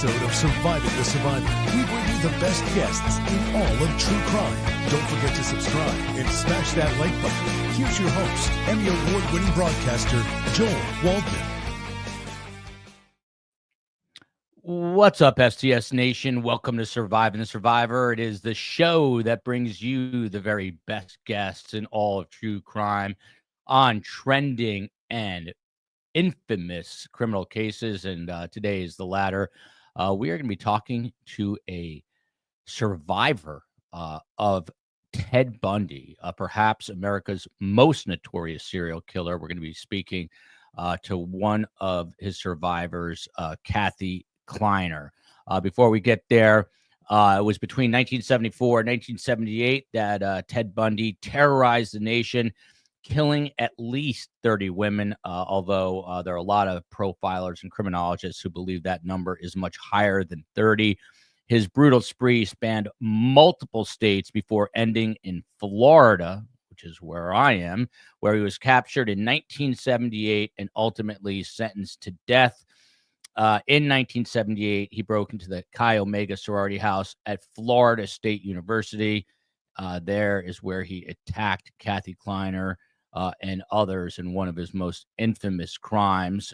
episode of Surviving the Survivor, we bring you the best guests in all of true crime. Don't forget to subscribe and smash that like button. Here's your host, Emmy Award-winning broadcaster, Joel Waldman. What's up, STS Nation? Welcome to Surviving the Survivor. It is the show that brings you the very best guests in all of true crime on trending and infamous criminal cases, and today is the latter. We are going to be talking to a survivor of Ted Bundy, perhaps America's most notorious serial killer. We're going to be speaking to one of his survivors, Kathy Kleiner. Before we get there, it was between 1974 and 1978 that Ted Bundy terrorized the nation, killing at least 30 women, although there are a lot of profilers and criminologists who believe that number is much higher than 30. His brutal spree spanned multiple states before ending in Florida, which is where I am, where he was captured in 1978 and ultimately sentenced to death. In 1978, he broke into the Chi Omega sorority house at Florida State University. There is where he attacked Kathy Kleiner and others in one of his most infamous crimes.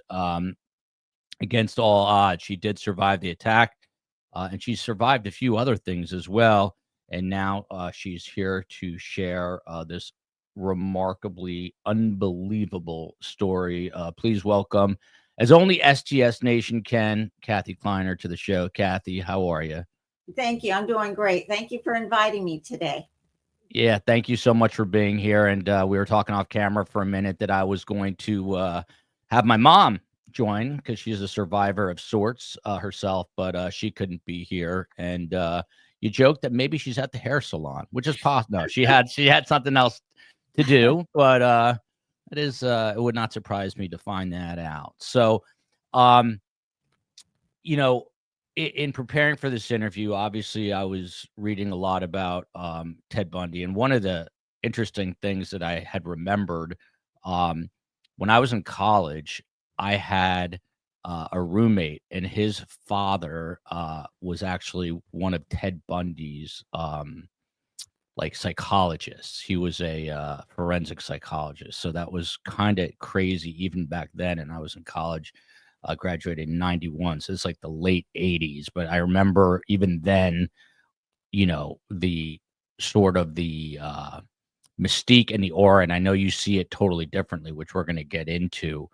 Against all odds, she did survive the attack, and she survived a few other things as well. And now she's here to share this remarkably unbelievable story. Please welcome, as only STS Nation can, Kathy Kleiner to the show. Kathy, how are you? Thank you. I'm doing great. Thank you for inviting me today. Yeah, thank you so much for being here. And we were talking off camera for a minute that I was going to have my mom join because she's a survivor of sorts herself, but she couldn't be here. And you joked that maybe she's at the hair salon, which is possible. No, she had something else to do, but it would not surprise me to find that out. So, in preparing for this interview, obviously I was reading a lot about Ted Bundy, and one of the interesting things that I had remembered when I was in college, I had a roommate, and his father was actually one of Ted Bundy's psychologists. He was a forensic psychologist, so that was kind of crazy even back then. And I was in college. Graduated in 91, so it's like the late 80s. But I remember even then, the sort of the mystique and the aura, and I know you see it totally differently, which we're going to get into.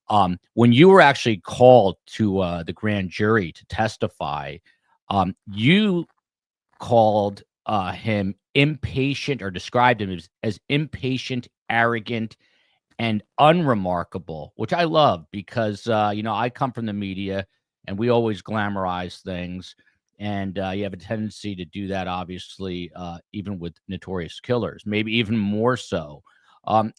When you were actually called to the grand jury to testify, you called him impatient, or described him as impatient, arrogant, and unremarkable, which I love because, I come from the media and we always glamorize things. And you have a tendency to do that, obviously, even with notorious killers, maybe even more so.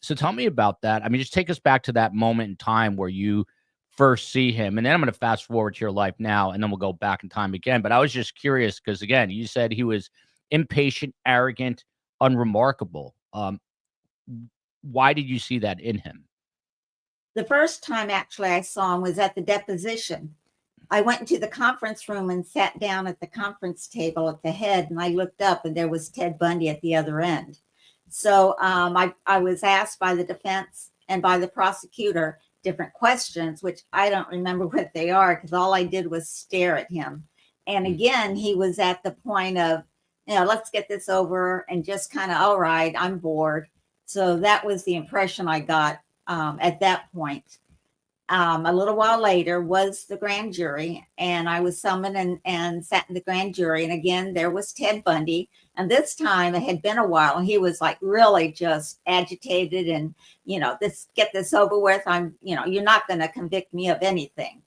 So tell me about that. I mean, just take us back to that moment in time where you first see him. And then I'm going to fast forward to your life now, and then we'll go back in time again. But I was just curious because, again, you said he was impatient, arrogant, unremarkable. Why did you see that in him? The first time actually I saw him was at the deposition. I went into the conference room and sat down at the conference table at the head, and I looked up and there was Ted Bundy at the other end. So I was asked by the defense and by the prosecutor different questions, which I don't remember what they are because all I did was stare at him. And again, he was at the point of, let's get this over, and just kind of, all right, I'm bored. So that was the impression I got at that point. A little while later was the grand jury, and I was summoned and sat in the grand jury. And again, there was Ted Bundy. And this time it had been a while, and he was like really just agitated and, get this over with. You're not going to convict me of anything.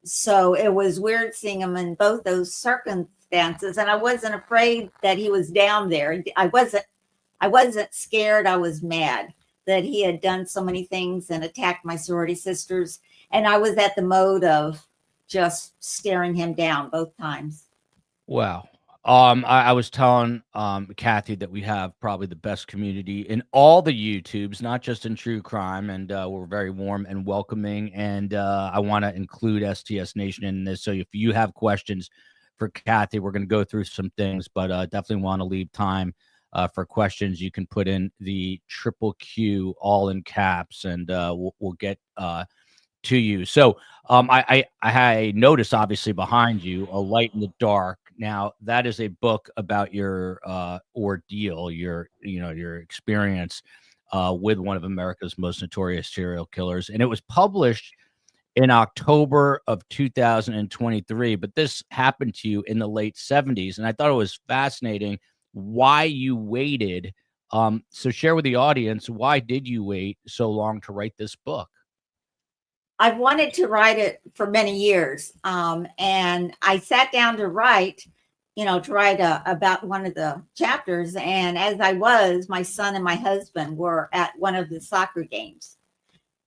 So it was weird seeing him in both those circumstances. And I wasn't afraid that he was down there. I wasn't scared. I was mad that he had done so many things and attacked my sorority sisters. And I was at the mode of just staring him down both times. Wow. I was telling Kathy that we have probably the best community in all the YouTubes, not just in true crime, and we're very warm and welcoming. And I want to include STS Nation in this. So if you have questions for Kathy, we're going to go through some things, but definitely want to leave time for questions. You can put in the triple Q all in caps, and we'll get to you. So I notice obviously behind you A Light in the Dark. Now that is a book about your ordeal, your experience with one of America's most notorious serial killers, and it was published in October of 2023. But this happened to you in the late 70s, and I thought it was fascinating why you waited. So share with the audience, why did you wait so long to write this book? I've wanted to write it for many years. And I sat down to write, about one of the chapters. And as my son and my husband were at one of the soccer games.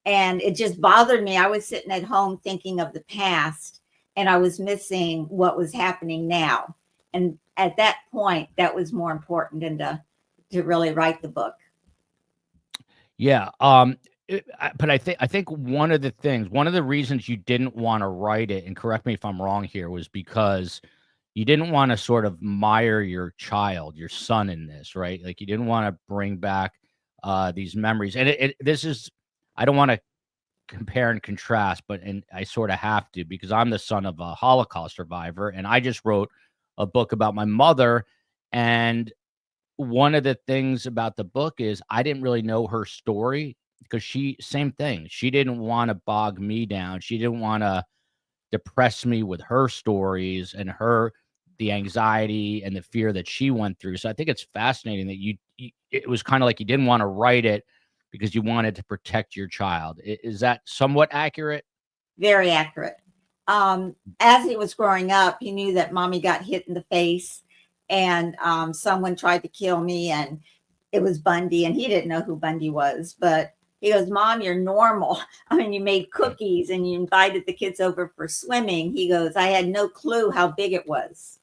And it just bothered me. I was sitting at home thinking of the past, and I was missing what was happening now. And at that point, that was more important than to really write the book. Yeah. But I think one of the reasons you didn't want to write it, and correct me if I'm wrong here, was because you didn't want to sort of mire your child, your son, in this, right? Like you didn't want to bring back these memories. And this is, I don't want to compare and contrast, and I sort of have to, because I'm the son of a Holocaust survivor, and I just wrote a book about my mother. And one of the things about the book is I didn't really know her story, because same thing. She didn't want to bog me down. She didn't want to depress me with her stories and the anxiety and the fear that she went through. So I think it's fascinating that it was kind of like you didn't want to write it because you wanted to protect your child. Is that somewhat accurate? Very accurate. As he was growing up, he knew that mommy got hit in the face, and someone tried to kill me, and it was Bundy, and he didn't know who Bundy was, but he goes, Mom, you're normal. I mean, you made cookies and you invited the kids over for swimming. He goes, I had no clue how big it was.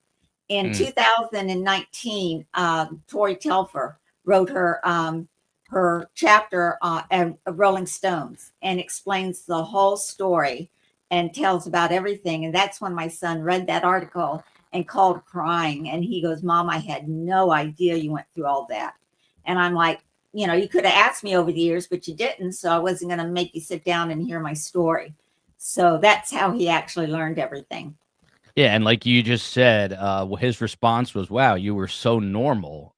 In 2019, Tori Telfer wrote her chapter of Rolling Stones and explains the whole story and tells about everything. And that's when my son read that article and called crying. And he goes, Mom, I had no idea you went through all that. And I'm like, you could have asked me over the years, but you didn't. So I wasn't going to make you sit down and hear my story. So that's how he actually learned everything. Yeah. And like you just said, his response was, wow, you were so normal,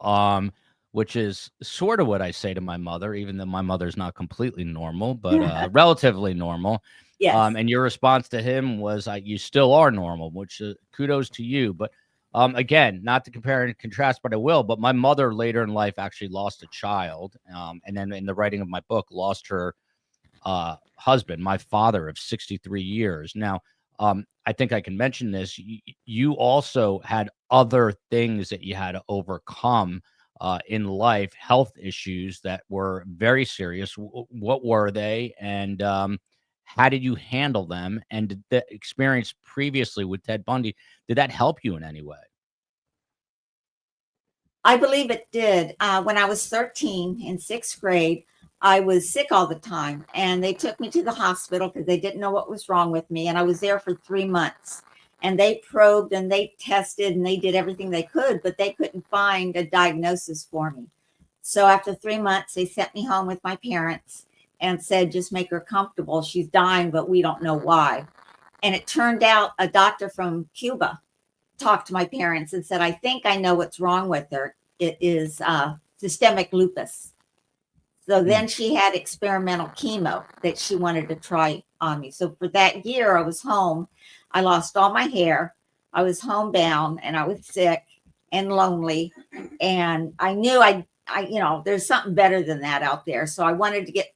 which is sort of what I say to my mother, even though my mother's not completely normal, but relatively normal. Yes. And your response to him was, you still are normal, which kudos to you. But again, not to compare and contrast, but I will. But my mother later in life actually lost a child. And then in the writing of my book, lost her husband, my father of 63 years. Now, I think I can mention this. You also had other things that you had to overcome in life, health issues that were very serious. What were they? And how did you handle them? And did the experience previously with Ted Bundy, did that help you in any way? I believe it did. When I was 13 in sixth grade, I was sick all the time, and they took me to the hospital because they didn't know what was wrong with me. And I was there for 3 months, and they probed and they tested and they did everything they could, but they couldn't find a diagnosis for me. So after 3 months, they sent me home with my parents and said, just make her comfortable. She's dying, but we don't know why. And it turned out a doctor from Cuba talked to my parents and said, I think I know what's wrong with her. It is systemic lupus. So then she had experimental chemo that she wanted to try on me. So for that year, I was home. I lost all my hair. I was homebound, and I was sick and lonely. And I knew there's something better than that out there. So I wanted to get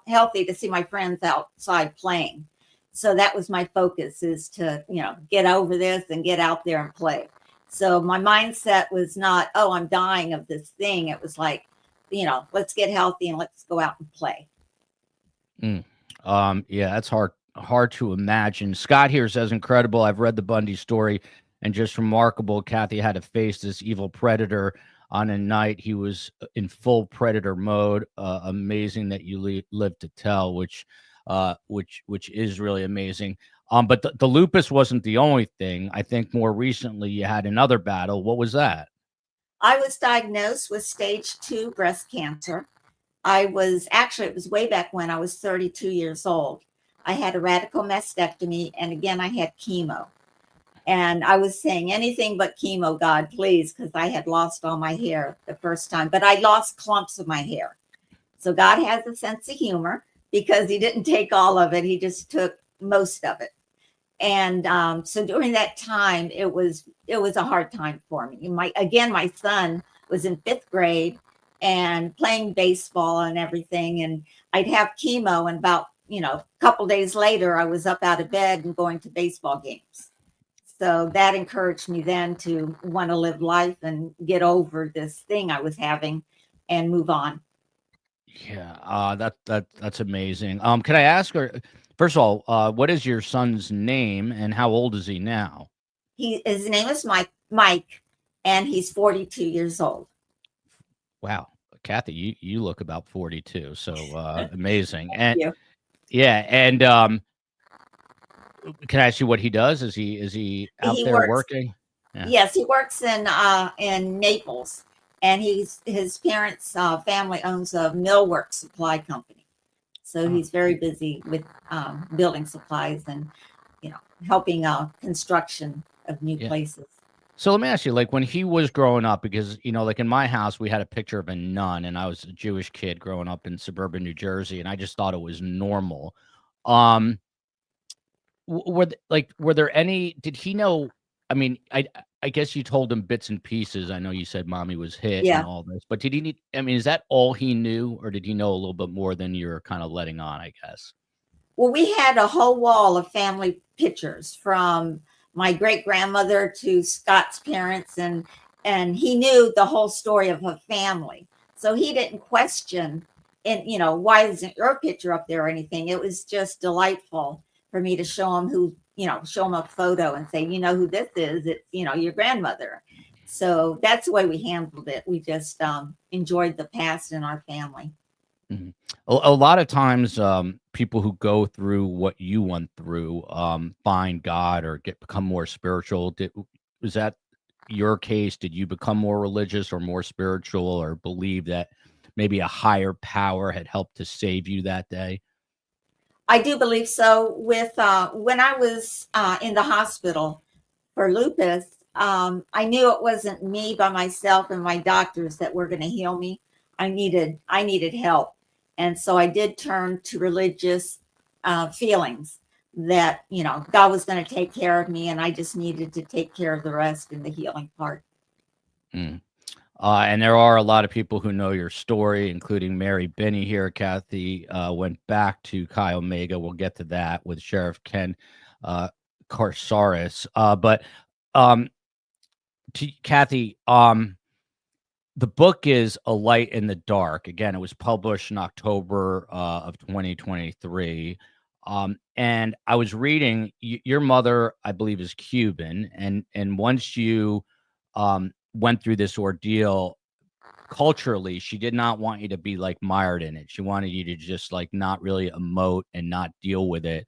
healthy to see my friends outside playing. So that was my focus, is to, get over this and get out there and play. So my mindset was not, oh, I'm dying of this thing. It was like, let's get healthy and let's go out and play. Yeah, that's hard to imagine. Scott here says, incredible. I've read the Bundy story. and just remarkable. Kathy had to face this evil predator on a night he was in full predator mode. Amazing that you lived to tell, which is really amazing. But the lupus wasn't the only thing. I think more recently you had another battle. What was that? I was diagnosed with stage 2 breast cancer. It was way back when I was 32 years old. I had a radical mastectomy, and again, I had chemo. And I was saying anything but chemo, God, please, because I had lost all my hair the first time, but I lost clumps of my hair. So God has a sense of humor because he didn't take all of it. He just took most of it. And so during that time, it was a hard time for me. My son was in 5th grade and playing baseball and everything. And I'd have chemo, and about, a couple days later, I was up out of bed and going to baseball games. So that encouraged me then to want to live life and get over this thing I was having and move on. Yeah, that's amazing. Can I ask her first of all, what is your son's name and how old is he now? His name is Mike, and he's 42 years old. Wow, Kathy, you look about 42, so amazing. Thank And you. yeah, and can I ask you what he does? Is he out He there works. working? Yeah. Yes, he works in Naples, and his parents' family owns a millwork supply company. So Oh, he's very busy with building supplies and helping construction of new yeah. places. So let me ask you, like when he was growing up, because like in my house we had a picture of a nun, and I was a Jewish kid growing up in suburban New Jersey, and I just thought it was normal. Um, were there any? Did he know? I mean, I guess you told him bits and pieces. I know you said mommy was hit and Yeah. all this, but did he need? I mean, is that all he knew, or did he know a little bit more than you're kind of letting on? I guess. Well, we had a whole wall of family pictures from my great grandmother to Scott's parents, and he knew the whole story of her family. So he didn't question, and why isn't your picture up there or anything? It was just delightful for me to show him show him a photo and say, who this is? It's your grandmother. So that's the way we handled it. We just enjoyed the past in our family. Mhm. A lot of times, people who go through what you went through, find God or become more spiritual. Was that your case? Did you become more religious or more spiritual, or believe that maybe a higher power had helped to save you that day? I do believe so. With when I was in the hospital for lupus, I knew it wasn't me by myself and my doctors that were going to heal me. I needed help, and so I did turn to religious feelings that God was going to take care of me, and I just needed to take care of the rest in the healing part. Mm. And there are a lot of people who know your story, including Mary Binney here. Kathy went back to Chi Omega. We'll get to that with Sheriff Ken uh, Carsaris. But um, Kathy, the book is A Light in the Dark. Again, it was published in October of 2023. And I was reading your mother, I believe, is Cuban, and once you went through this ordeal, culturally, she did not want you to be like mired in it. She wanted you to just like not really emote and not deal with it.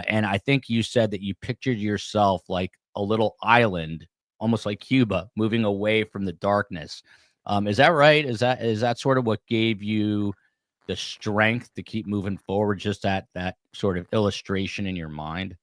And I think you said that you pictured yourself like a little island, almost like Cuba, moving away from the darkness. Is that right? Is that sort of what gave you the strength to keep moving forward? Just that sort of illustration in your mind.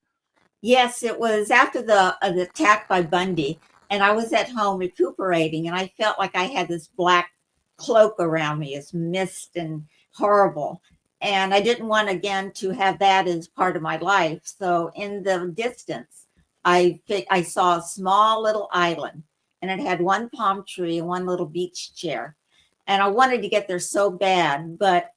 Yes, it was after the attack by Bundy, and I was at home recuperating, and I felt like I had this black cloak around me, it's mist and horrible. And I didn't want again to have that as part of my life. So in the distance, I saw a small little island, and it had one palm tree and one little beach chair. And I wanted to get there so bad, but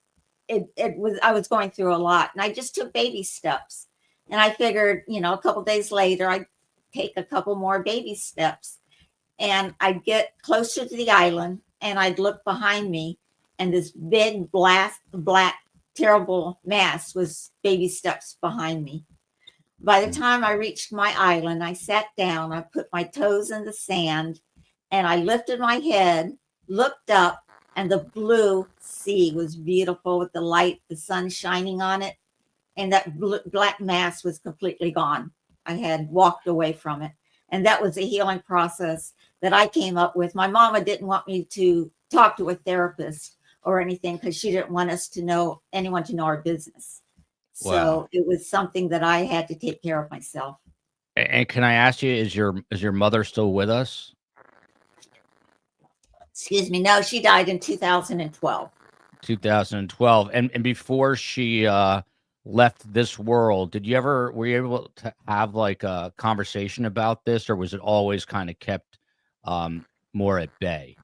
I was going through a lot, and I just took baby steps. And I figured, a couple days later, I'd take a couple more baby steps, and I'd get closer to the island, and I'd look behind me, and this big black terrible mass was baby steps behind me. By the time I reached my island, I sat down, I put my toes in the sand, and I lifted my head, looked up, and the blue sea was beautiful with the light, the sun shining on it. And that black mass was completely gone. I had walked away from it. And that was a healing process that I came up with. My mama didn't want me to talk to a therapist or anything because she didn't want us to know anyone to know our business. Wow. So it was something that I had to take care of myself. And can I ask you, is your mother still with us? Excuse me. No, she died in 2012. 2012. And before she left this world, were you able to have like a conversation about this, or was it always kind of kept um more at bay?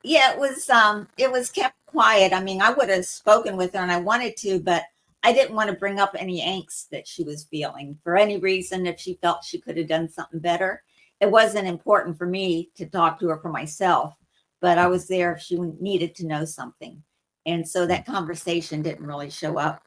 Yeah, it was kept quiet. I mean, I would have spoken with her and I wanted to, but I didn't want to bring up any angst that she was feeling for any reason. If she felt she could have done something better, it wasn't important for me to talk to her for myself, but I was there if she needed to know something. And so that conversation didn't really show up.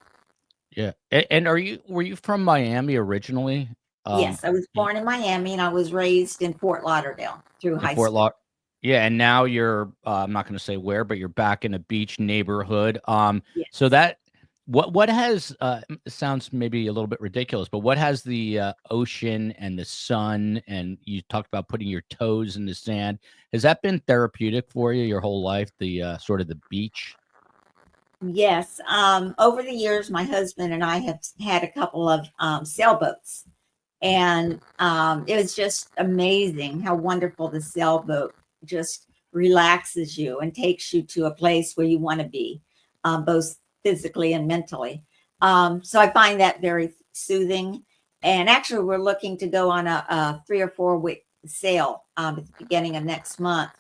Yeah. And were you from Miami originally? Yes, I was y- born in Miami and I was raised in Fort Lauderdale through in high Fort school. Lauderdale. Yeah, and now you're I'm not going to say where, but you're back in a beach neighborhood. So Yes. that what has it sounds maybe a little bit ridiculous, but what has the ocean and the sun, and you talked about putting your toes in the sand, has that been therapeutic for you your whole life, the sort of the beach? Yes. Over the years, my husband and I have had a couple of sailboats, and it was just amazing how wonderful the sailboat just relaxes you and takes you to a place where you want to be, both physically and mentally. So I find that very soothing. And actually, we're looking to go on a 3 or 4 week sail at the beginning of next month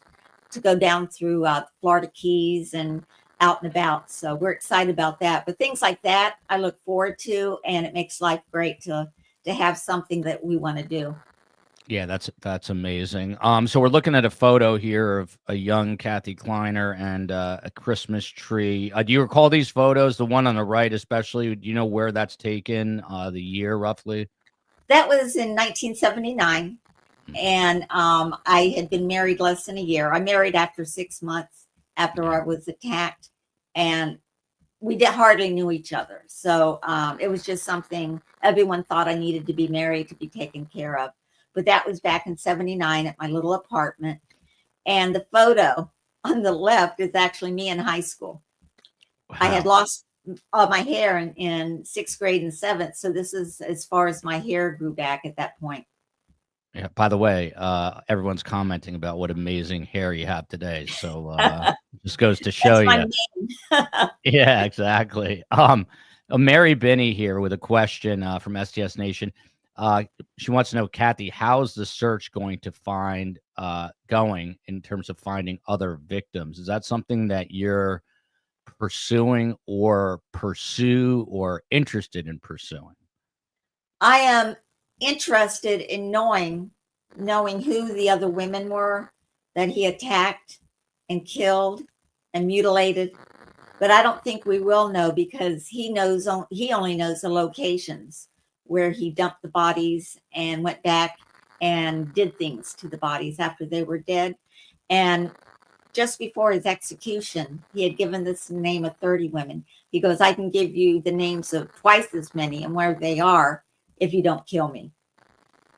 to go down through Florida Keys and out and about. So we're excited about that. But things like that, I look forward to, and it makes life great to have something that we want to do. Yeah, that's amazing. So we're looking at a photo here of a young Kathy Kleiner and a Christmas tree. Do you recall these photos? The one on the right, especially. Do you know where that's taken? The year roughly. That was in 1979, Mhm. and I had been married less than a year. I married after 6 months after Yeah. I was attacked, and we hardly knew each other. So it was just something everyone thought I needed to be married to be taken care of. But that was back in 79 at my little apartment. And the photo on the left is actually me in high school. I had Wow. lost all my hair in sixth grade and seventh. So this is as far as my hair grew back at that point. Yeah. By the way, everyone's commenting about what amazing hair you have today. So That's just goes to show my you. name. Yeah, exactly. Mary Binney here with a question from STS Nation. She wants to know, Kathy, how's the search going in terms of finding other victims? Is that something that you're pursuing or pursue or interested in pursuing? I am interested in knowing who the other women were that he attacked and killed and mutilated. But I don't think we will know because he only knows the locations where he dumped the bodies and went back and did things to the bodies after they were dead. And just before his execution, he had given this name of 30 women. He goes, I can give you the names of twice as many and where they are if you don't kill me.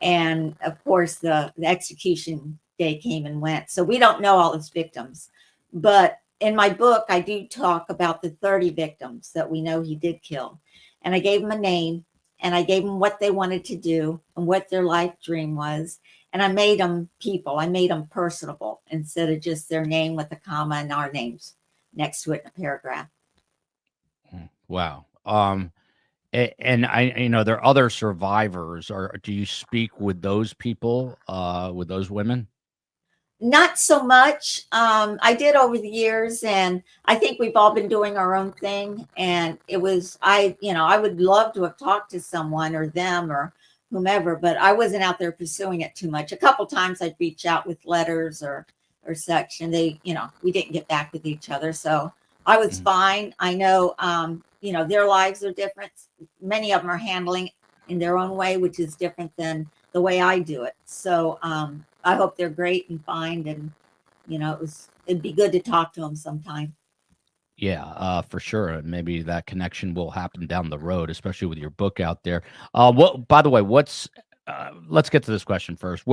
And of course, the execution day came and went. So we don't know all his victims. But in my book, I do talk about the 30 victims that we know he did kill. And I gave them a name and I gave them what they wanted to do and what their life dream was. And I made them people, I made them personable instead of just their name with a comma and our names next to it in a paragraph. Wow. And there are other survivors. Or do you speak with those people, with those women? Not so much. I did over the years, and I think we've all been doing our own thing. And I would love to have talked to someone or them or whomever, but I wasn't out there pursuing it too much. A couple times I'd reach out with letters or such, and we didn't get back with each other. So I was Mhm. fine. I know, their lives are different. Many of them are handling in their own way, which is different than the way I do it. So I hope they're great and fine. And, it'd be good to talk to them sometime. Yeah, for sure. And maybe that connection will happen down the road, especially with your book out there. By the way, let's get to this question first.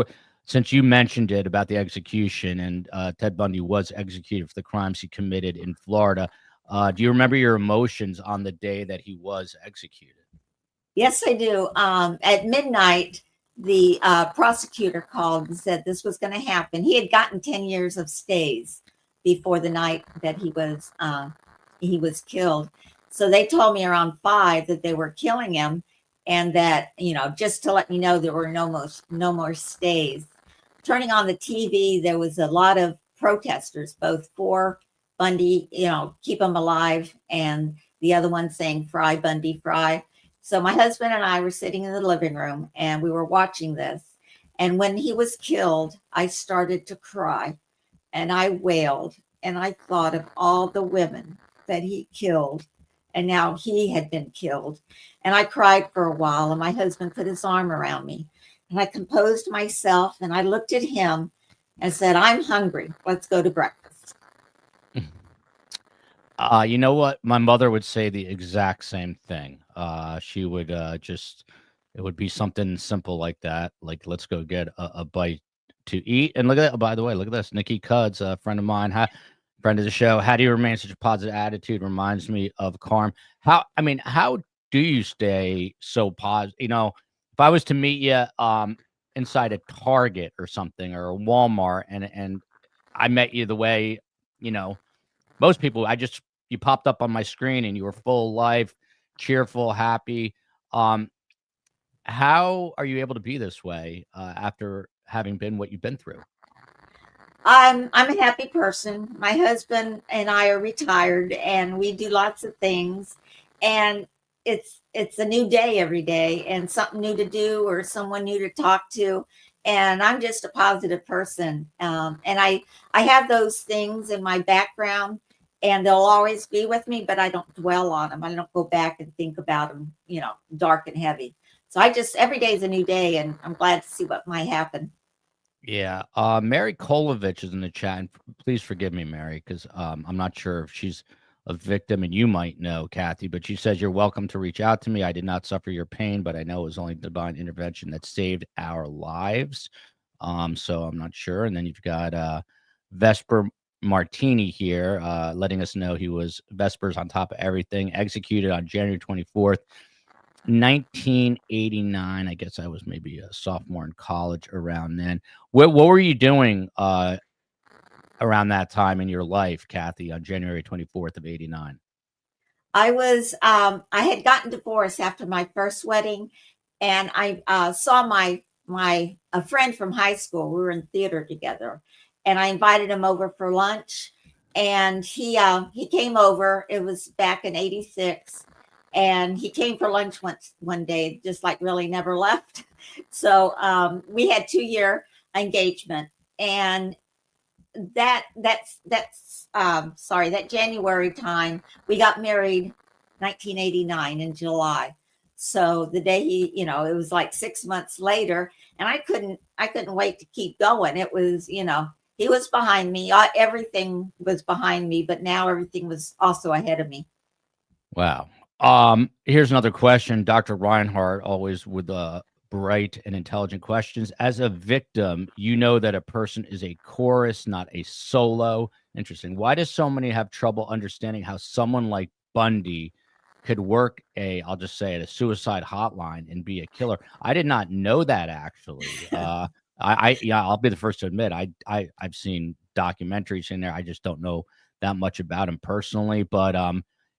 Since you mentioned it about the execution and Ted Bundy was executed for the crimes he committed in Florida, do you remember your emotions on the day that he was executed? Yes, I do. At midnight, the prosecutor called and said this was going to happen. He had gotten 10 years of stays before the night that he was killed. So they told me around 5 that they were killing him, and that, just to let me know there were no more stays. Turning on the TV, there was a lot of protesters, both for Bundy, keep him alive, and the other one saying "Fry Bundy, fry." So my husband and I were sitting in the living room and we were watching this. And when he was killed, I started to cry and I wailed, and I thought of all the women that he killed, and now he had been killed. And I cried for a while, and my husband put his arm around me, and I composed myself and I looked at him and said, "I'm hungry. Let's go to breakfast." You know what? My mother would say the exact same thing. She would it would be something simple like that, like let's go get a bite to eat. And look at that. By the way, look at this. Nikki Cuds, a friend of mine, friend of the show. How do you remain such a positive attitude? Reminds me of Carm. How do you stay so positive? If I was to meet you inside a Target or something or a Walmart, and I met you the way, most people, you popped up on my screen and you were full of life, cheerful, happy. How are you able to be this way after having been what you've been through? I'm a happy person. My husband and I are retired and we do lots of things, and it's a new day every day and something new to do or someone new to talk to. And I'm just a positive person. And I have those things in my background and they'll always be with me, but I don't dwell on them. I don't go back and think about them, dark and heavy. So every day is a new day, and I'm glad to see what might happen. Yeah. Mary Kolovich is in the chat. And please forgive me, Mary, because I'm not sure if she's a victim, and you might know, Kathy, but she says, "You're welcome to reach out to me. I did not suffer your pain, but I know it was only divine intervention that saved our lives." So I'm not sure. And then you've got Vesper Martini here, letting us know he was Vesper's on top of everything, executed on January 24th. 1989. I guess I was maybe a sophomore in college around then. What were you doing around that time in your life, Kathy, on January 24th of 89? I had gotten divorced after my first wedding, and I saw a friend from high school. We were in theater together, and I invited him over for lunch, and he came over. It was back in '86, and he came for lunch one day, just like really never left. So we had 2-year engagement, and that January time, we got married 1989 in July. So the day it was like 6 months later, and I couldn't wait to keep going. It was, he was behind me. Everything was behind me, but now everything was also ahead of me. Wow. Here's another question. Dr. Reinhardt, always with bright and intelligent questions. As a victim, you know that a person is a chorus, not a solo. Interesting. Why does so many have trouble understanding how someone like Bundy could work I'll just say it, a suicide hotline and be a killer? I did not know that, actually. I'll be the first to admit, I've seen documentaries in there. I just don't know that much about him personally, but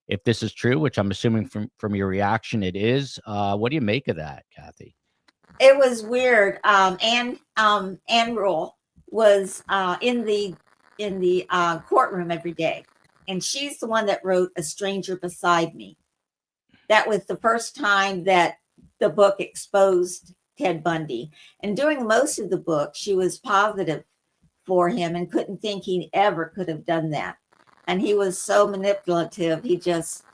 if this is true, which I'm assuming from your reaction it is, what do you make of that, Kathy? It was weird. Anne Rule was in the courtroom every day, and she's the one that wrote "A Stranger Beside Me." That was the first time that the book exposed Ted Bundy. And during most of the book, she was positive for him and couldn't think he ever could have done that. And he was so manipulative. He just,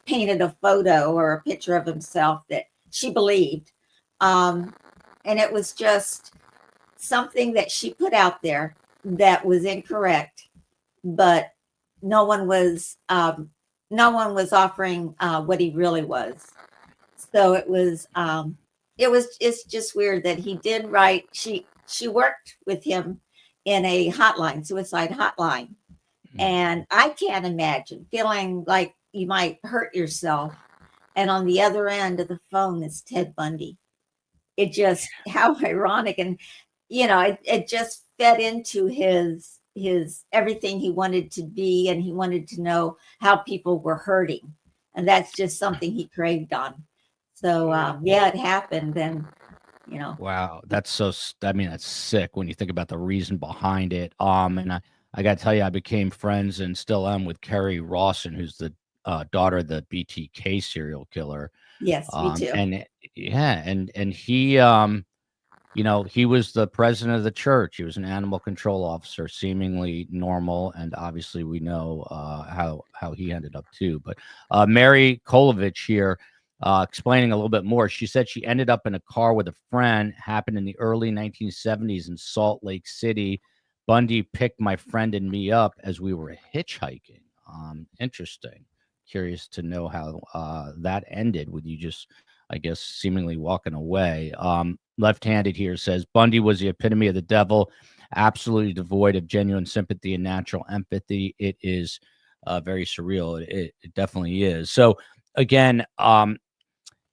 painted a photo or a picture of himself that she believed. And it was just something that she put out there that was incorrect, but no one was offering what he really was. So it's just weird that he did write. She worked with him in a hotline, suicide hotline. And I can't imagine feeling like you might hurt yourself. And on the other end of the phone is Ted Bundy. It just, how ironic. And, it just fed into his everything he wanted to be. And he wanted to know how people were hurting. And that's just something he craved on. So, it happened. And, Wow, that's that's sick when you think about the reason behind it. And I got to tell you, I became friends and still am with Kerry Rawson, who's the daughter of the BTK serial killer. yes, me too. And yeah, and he, he was the president of the church. He was an animal control officer, seemingly normal, and obviously we know how he ended up too. But Mary Kolovich here. Explaining a little bit more, she said she ended up in a car with a friend. Happened in the early 1970s in Salt Lake City. Bundy picked my friend and me up as we were hitchhiking. Interesting. Curious to know how that ended with you just, I guess, seemingly walking away. Left-handed here says Bundy was the epitome of the devil, absolutely devoid of genuine sympathy and natural empathy. It is very surreal. It definitely is. So again,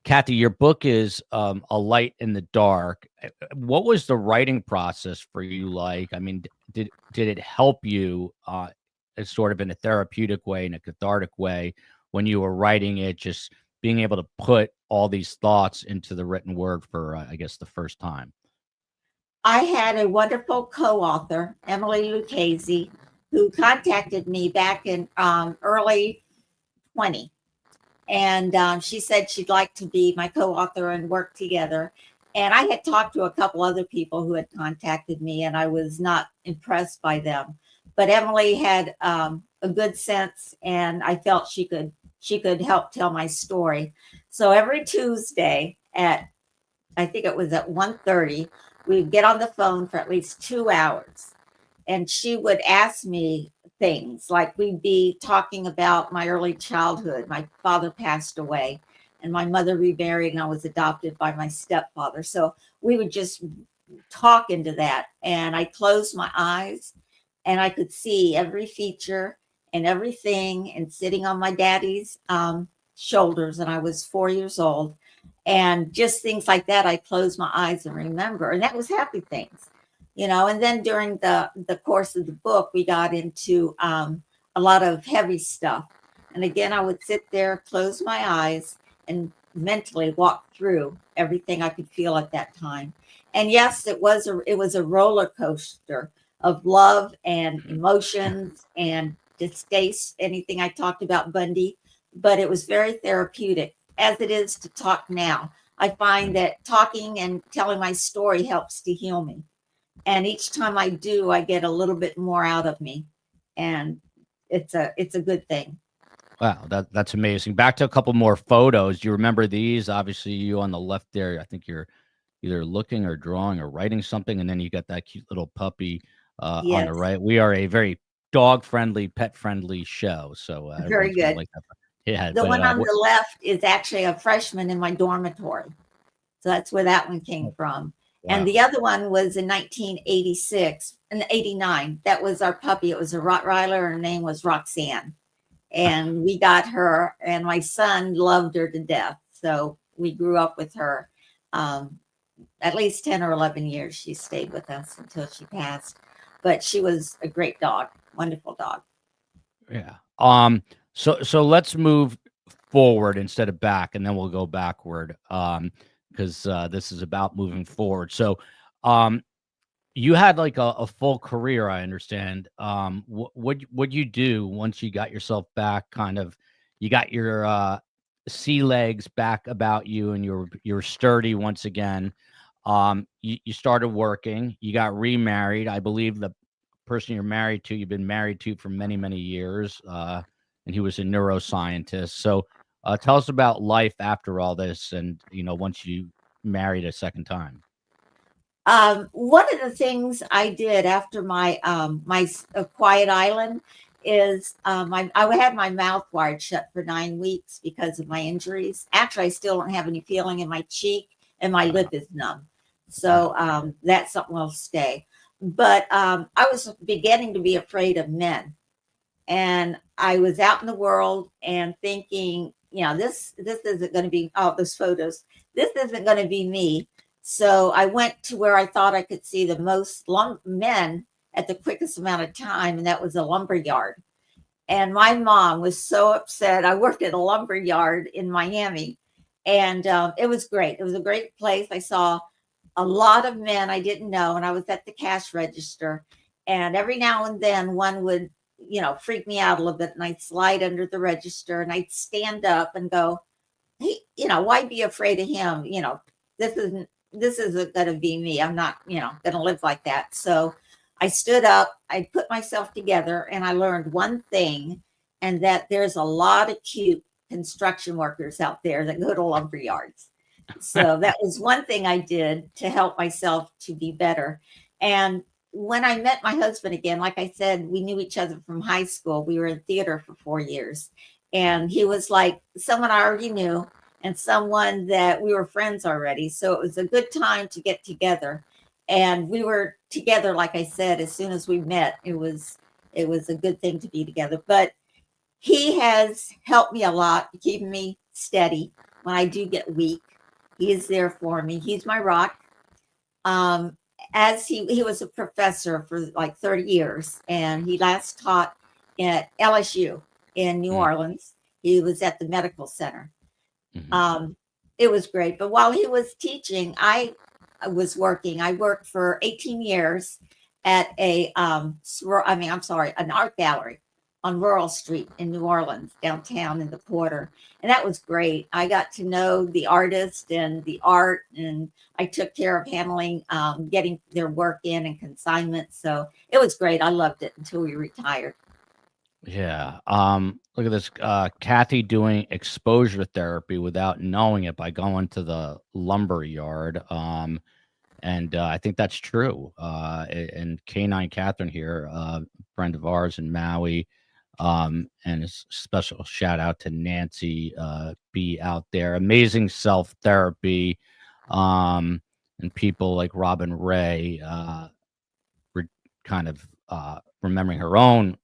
Kathy, your book is A Light in the Dark. What was the writing process for you like? I mean, did it help you as sort of in a therapeutic way, in a cathartic way, when you were writing it, just being able to put all these thoughts into the written word for, I guess, the first time? I had a wonderful co-author, Emily Lucchese, who contacted me back in early 20. And she said she'd like to be my co-author and work together. And I had talked to a couple other people who had contacted me, and I was not impressed by them. But Emily had a good sense, and I felt she could help tell my story. So every Tuesday at, I think it was at 1:30, we'd get on the phone for at least 2 hours. And she would ask me things like we'd be talking about my early childhood. My father passed away and my mother remarried, and I was adopted by my stepfather. So we would just talk into that. And I closed my eyes and I could see every feature and everything, and sitting on my daddy's shoulders. And I was 4 years old. And just things like that, I closed my eyes and remember. And that was happy things. And then during the course of the book, we got into a lot of heavy stuff. And again, I would sit there, close my eyes, and mentally walk through everything I could feel at that time. And yes, it was a roller coaster of love and emotions and distaste, anything I talked about Bundy, but it was very therapeutic, as it is to talk now. I find that talking and telling my story helps to heal me. And each time I do, I get a little bit more out of me, and it's a good thing. Wow, that's amazing. Back to a couple more photos. Do you remember these? Obviously, you on the left there, I think you're either looking or drawing or writing something, and then you got that cute little puppy on the Yes, right. We are a very dog-friendly, pet-friendly show, so very everyone's gonna good. like that. Yeah, The but one on the left is actually a freshman in my dormitory. So that's where that one came from. And wow. the other one was in 1986 and 89. That was our puppy. It was a Rottweiler. Her name was Roxanne. And we got her, and my son loved her to death. So we grew up with her. At least 10 or 11 years she stayed with us until she passed. But she was a great dog, wonderful dog. Yeah. So let's move forward instead of back, and then we'll go backward. Because this is about moving forward. So, you had like a full career, I understand. What you do once you got yourself back? Kind of, you got your sea legs back about you, and you're sturdy once again. You started working. You got remarried. I believe the person you're married to, you've been married to for many years, and he was a neuroscientist. So, Tell us about life after all this, and once you married a second time. One of the things I did after my quiet island is I had my mouth wired shut for 9 weeks because of my injuries. Actually, I still don't have any feeling in my cheek, and my lip is numb. So that's something will stay. But I was beginning to be afraid of men, and I was out in the world and thinking, this isn't going to be those photos. This isn't going to be me. So I went to where I thought I could see the most men at the quickest amount of time, and that was a lumber yard. And my mom was so upset. I worked at a lumber yard in Miami, and it was great. It was a great place. I saw a lot of men I didn't know, and I was at the cash register. And every now and then, one would, freak me out a little bit, and I'd slide under the register, and I'd stand up and go, "Hey, why be afraid of him? This isn't going to be me. I'm not, going to live like that." So I stood up, I put myself together, and I learned one thing, and that there's a lot of cute construction workers out there that go to lumber yards. So that was one thing I did to help myself to be better. And when I met my husband again, like I said, we knew each other from high school. We were in theater for 4 years. And he was like someone I already knew and someone that we were friends already. So it was a good time to get together. And we were together, like I said, as soon as we met, it was a good thing to be together. But he has helped me a lot, keeping me steady when I do get weak. He is there for me. He's my rock. As he was a professor for like 30 years, and he last taught at LSU in New Orleans. He was at the medical center. It was great. But while he was teaching, I was working. I worked for 18 years at an art gallery on Rural Street in New Orleans, downtown in the Quarter. And that was great. I got to know the artist and the art, and I took care of handling, getting their work in and consignment. So it was great. I loved it until we retired. Yeah. Look at this. Kathy doing exposure therapy without knowing it by going to the lumber yard. And I think that's true. And Canine Catherine here, friend of ours in Maui. And a special shout out to Nancy B out there. Amazing self therapy. And people like Robin Ray kind of remembering her own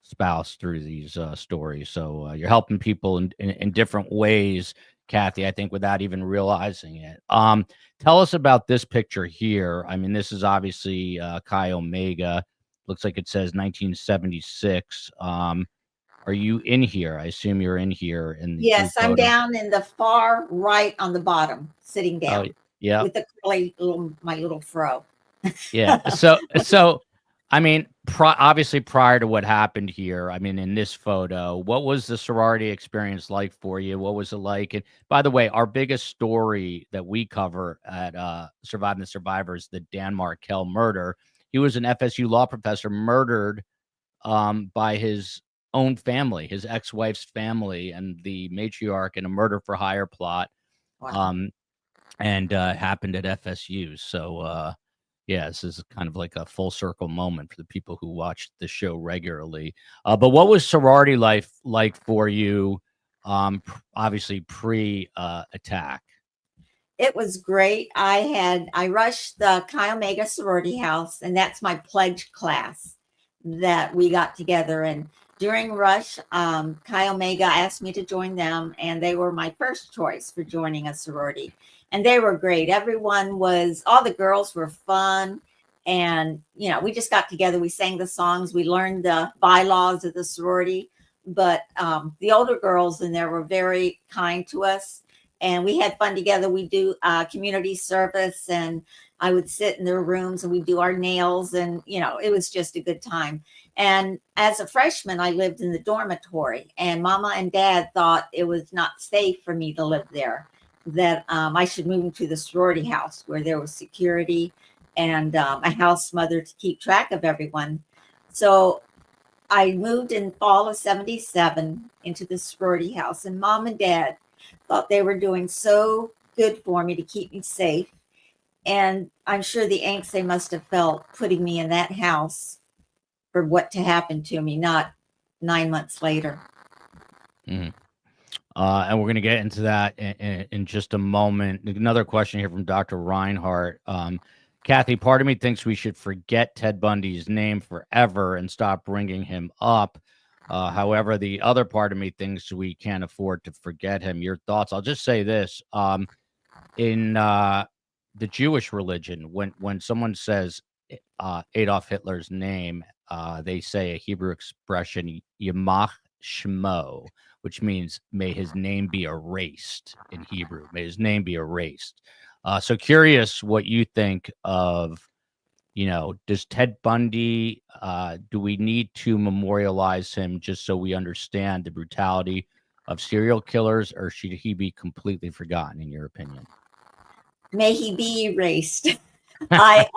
spouse through these stories. So you're helping people in different ways, Kathy, I think, without even realizing it. Tell us about this picture here. I mean, this is obviously Chi Omega. Looks like it says 1976. Are you in here? I assume you're in here in the Yes, I'm photo. down in the far right on the bottom, sitting down. Oh, yeah. With the curly my little fro. Yeah. So I mean, obviously prior to what happened here, I mean, in this photo, what was the sorority experience like for you? What was it like? And by the way, our biggest story that we cover at Surviving the Survivors, the Dan Markel murder. He was an FSU law professor murdered by his own family, his ex-wife's family, and the matriarch in a murder for hire plot. Wow. And happened at FSU. So yeah, this is kind of like a full circle moment for the people who watch the show regularly. But what was sorority life like for you? Obviously pre attack. It was great. I rushed the Chi Omega sorority house, and that's my pledge class that we got together. And during Rush, Chi Omega asked me to join them, and they were my first choice for joining a sorority. And they were great. All the girls were fun. And, we just got together. We sang the songs. We learned the bylaws of the sorority. But the older girls in there were very kind to us. And we had fun together. We do community service, and I would sit in their rooms and we do our nails, and it was just a good time. And as a freshman, I lived in the dormitory, and Mama and Dad thought it was not safe for me to live there, that I should move into the sorority house where there was security and a house mother to keep track of everyone. So I moved in fall of 77 into the sorority house, and mom and dad thought they were doing so good for me to keep me safe. And I'm sure the angst they must have felt putting me in that house for what to happen to me, not 9 months later. Mhm. And we're going to get into that in just a moment. Another question here from Dr. Reinhardt. Kathy, part of me thinks we should forget Ted Bundy's name forever and stop bringing him up. However, the other part of me thinks we can't afford to forget him. Your thoughts? I'll just say this. In the Jewish religion, when someone says Adolf Hitler's name, they say a Hebrew expression, Yamach Shmo, which means may his name be erased in Hebrew. May his name be erased. So curious what you think of, does Ted Bundy, do we need to memorialize him just so we understand the brutality of serial killers, or should he be completely forgotten, in your opinion? May he be erased. I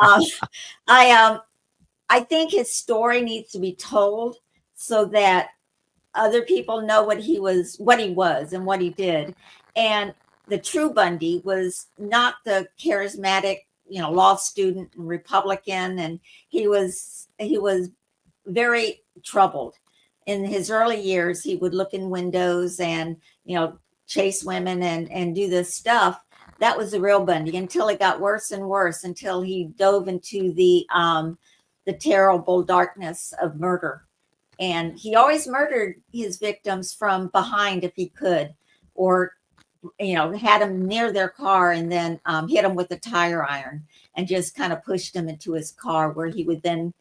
think his story needs to be told so that other people know what he was and what he did. And the true Bundy was not the charismatic, law student and Republican, and he was very troubled. In his early years, he would look in windows and chase women and do this stuff. That was the real Bundy, until it got worse and worse, until he dove into the terrible darkness of murder. And he always murdered his victims from behind if he could, or had them near their car and then hit them with a tire iron and just kind of pushed them into his car, where he would then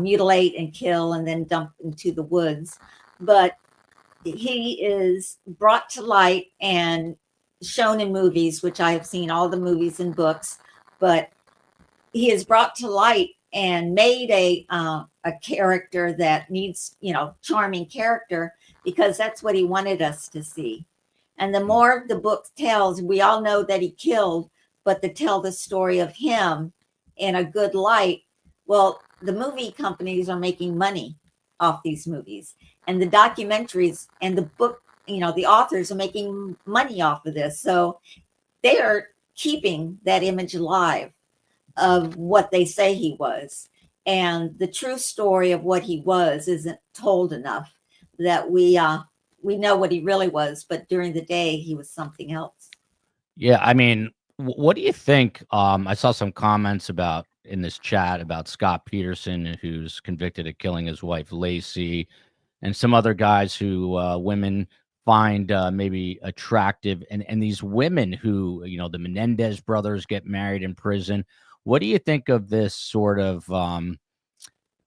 mutilate and kill and then dump into the woods. But he is brought to light and shown in movies, which I have seen all the movies and books, but he is brought to light and made a character that needs, charming character, because that's what he wanted us to see. And the more the book tells, we all know that he killed, but to tell the story of him in a good light, well, the movie companies are making money off these movies, and the documentaries and the book, the authors are making money off of this. So they are keeping that image alive of what they say he was. And the true story of what he was isn't told enough, that we know what he really was, but during the day he was something else. Yeah, I mean, what do you think? I saw some comments about in this chat about Scott Peterson, who's convicted of killing his wife Lacey, and some other guys who women find maybe attractive, and these women who, the Menendez brothers get married in prison. What do you think of this sort of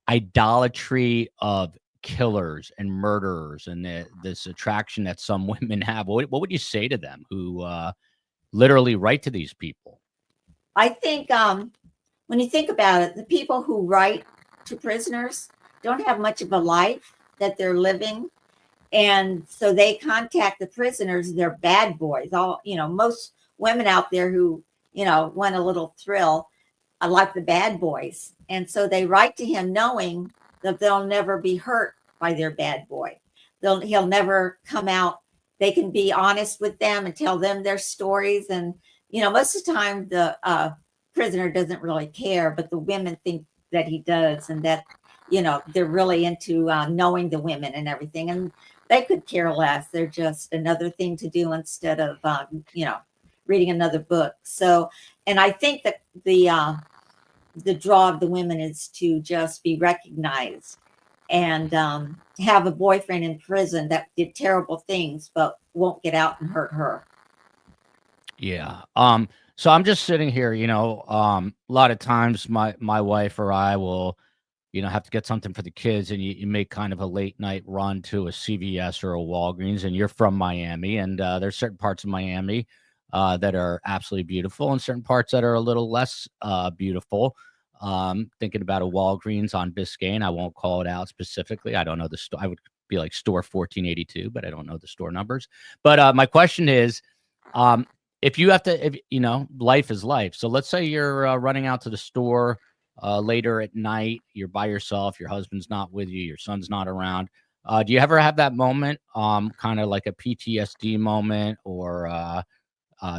idolatry of killers and murderers, and this attraction that some women have? What would you say to them who literally write to these people? I think when you think about it, the people who write to prisoners don't have much of a life that they're living. And so they contact the prisoners, they're bad boys. Most women out there who, want a little thrill, like the bad boys. And so they write to him knowing that they'll never be hurt by their bad boy. He'll never come out. They can be honest with them and tell them their stories. And, most of the time the prisoner doesn't really care, but the women think that he does, and that, they're really into knowing the women and everything. And they could care less. They're just another thing to do instead of, reading another book. So, and I think that the draw of the women is to just be recognized and have a boyfriend in prison that did terrible things, but won't get out and hurt her. Yeah. So I'm just sitting here, a lot of times my wife or I will, have to get something for the kids, and you make kind of a late night run to a CVS or a Walgreens, and you're from Miami, and there's certain parts of Miami that are absolutely beautiful, and certain parts that are a little less beautiful. Thinking about a Walgreens on Biscayne, I won't call it out specifically. I don't know the store. I would be like store 1482, but I don't know the store numbers. But my question is, if you have to, life is life. So let's say you're running out to the store, later at night, you're by yourself, your husband's not with you, your son's not around. Do you ever have that moment, kind of like a PTSD moment, or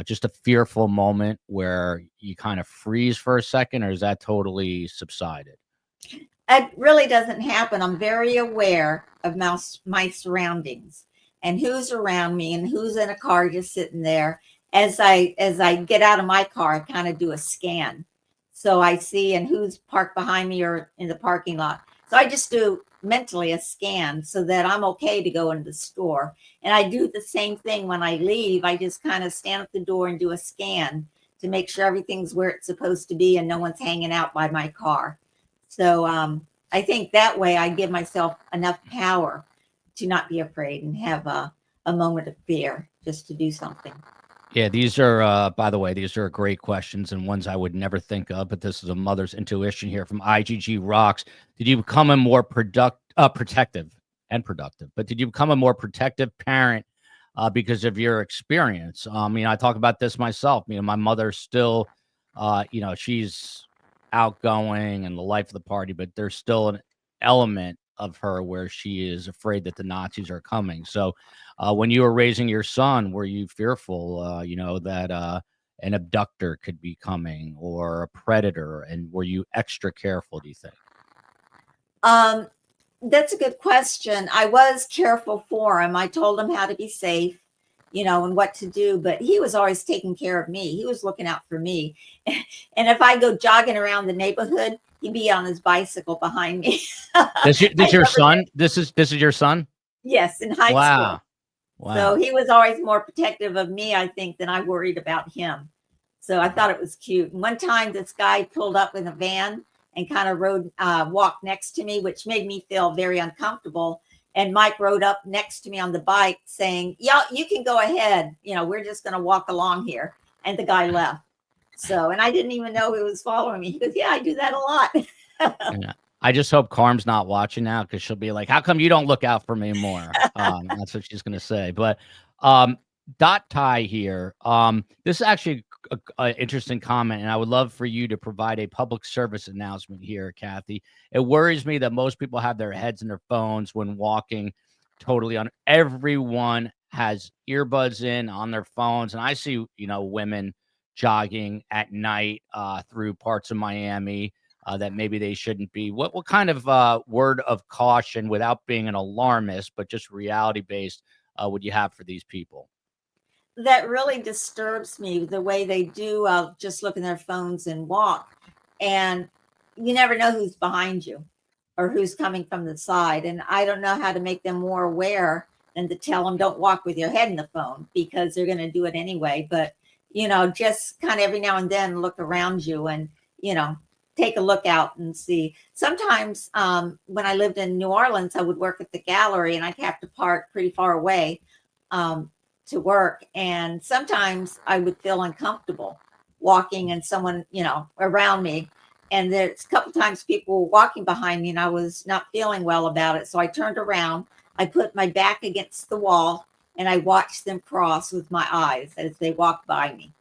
just a fearful moment where you kind of freeze for a second, or is that totally subsided? It really doesn't happen. I'm very aware of my surroundings and who's around me and who's in a car just sitting there. As I get out of my car, I kind of do a scan. So I see and who's parked behind me or in the parking lot. So I just do mentally a scan so that I'm okay to go into the store. And I do the same thing when I leave. I just kind of stand at the door and do a scan to make sure everything's where it's supposed to be and no one's hanging out by my car. So I think that way I give myself enough power to not be afraid and have a moment of fear just to do something. Yeah, these are, by the way, these are great questions and ones I would never think of, but this is a mother's intuition here from IGG Rocks. Did you become a more protective and productive, but did you become a more protective parent because of your experience? I talk about this myself. My mother still, she's outgoing and the life of the party, but there's still an element of her where she is afraid that the Nazis are coming. So when you were raising your son, were you fearful, that an abductor could be coming or a predator? And were you extra careful, do you think? That's a good question. I was careful for him. I told him how to be safe, and what to do, but he was always taking care of me. He was looking out for me. And if I go jogging around the neighborhood, he'd be on his bicycle behind me. This your son? This is your son? Yes, in high school. Wow. So he was always more protective of me, I think, than I worried about him. So I thought it was cute. And one time this guy pulled up in a van and kind of walked next to me, which made me feel very uncomfortable. And Mike rode up next to me on the bike saying, yeah, you can go ahead. We're just going to walk along here. And the guy left. So, and I didn't even know he was following me. He goes, yeah, I do that a lot. Yeah. I just hope Carm's not watching now, because she'll be like, how come you don't look out for me more? That's what she's going to say. But Dot Tie here. This is actually an interesting comment, and I would love for you to provide a public service announcement here, Kathy. It worries me that most people have their heads in their phones when walking totally on. Everyone has earbuds in on their phones, and I see, women jogging at night through parts of Miami that maybe they shouldn't be. What kind of word of caution, without being an alarmist, but just reality-based, would you have for these people? That really disturbs me, the way they do just look in their phones and walk. And you never know who's behind you or who's coming from the side. And I don't know how to make them more aware than to tell them don't walk with your head in the phone, because they're going to do it anyway. But, just kind of every now and then look around you and, take a look out and see. Sometimes when I lived in New Orleans, I would work at the gallery and I'd have to park pretty far away to work. And sometimes I would feel uncomfortable walking and someone, around me. And there's a couple times people were walking behind me and I was not feeling well about it. So I turned around, I put my back against the wall and I watched them cross with my eyes as they walked by me.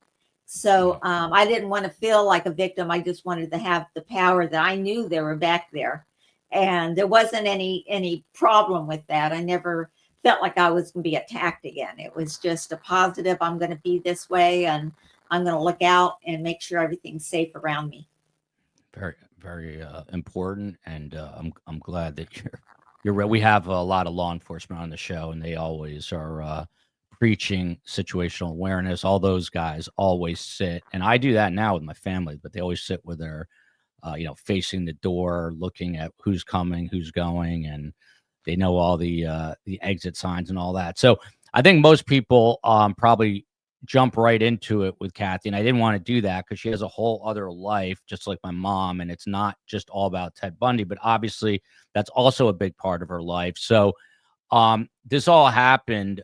So I didn't want to feel like a victim. I just wanted to have the power that I knew they were back there. And there wasn't any problem with that. I never felt like I was going to be attacked again. It was just a positive, I'm going to be this way and I'm going to look out and make sure everything's safe around me. Very, very important. And I'm glad that you're right. We have a lot of law enforcement on the show, and they always are preaching situational awareness. All those guys always sit, and I do that now with my family, but they always sit with their, facing the door, looking at who's coming, who's going, and they know all the exit signs and all that. So I think most people probably jump right into it with Kathy, and I didn't want to do that because she has a whole other life, just like my mom, and it's not just all about Ted Bundy, but obviously that's also a big part of her life. So this all happened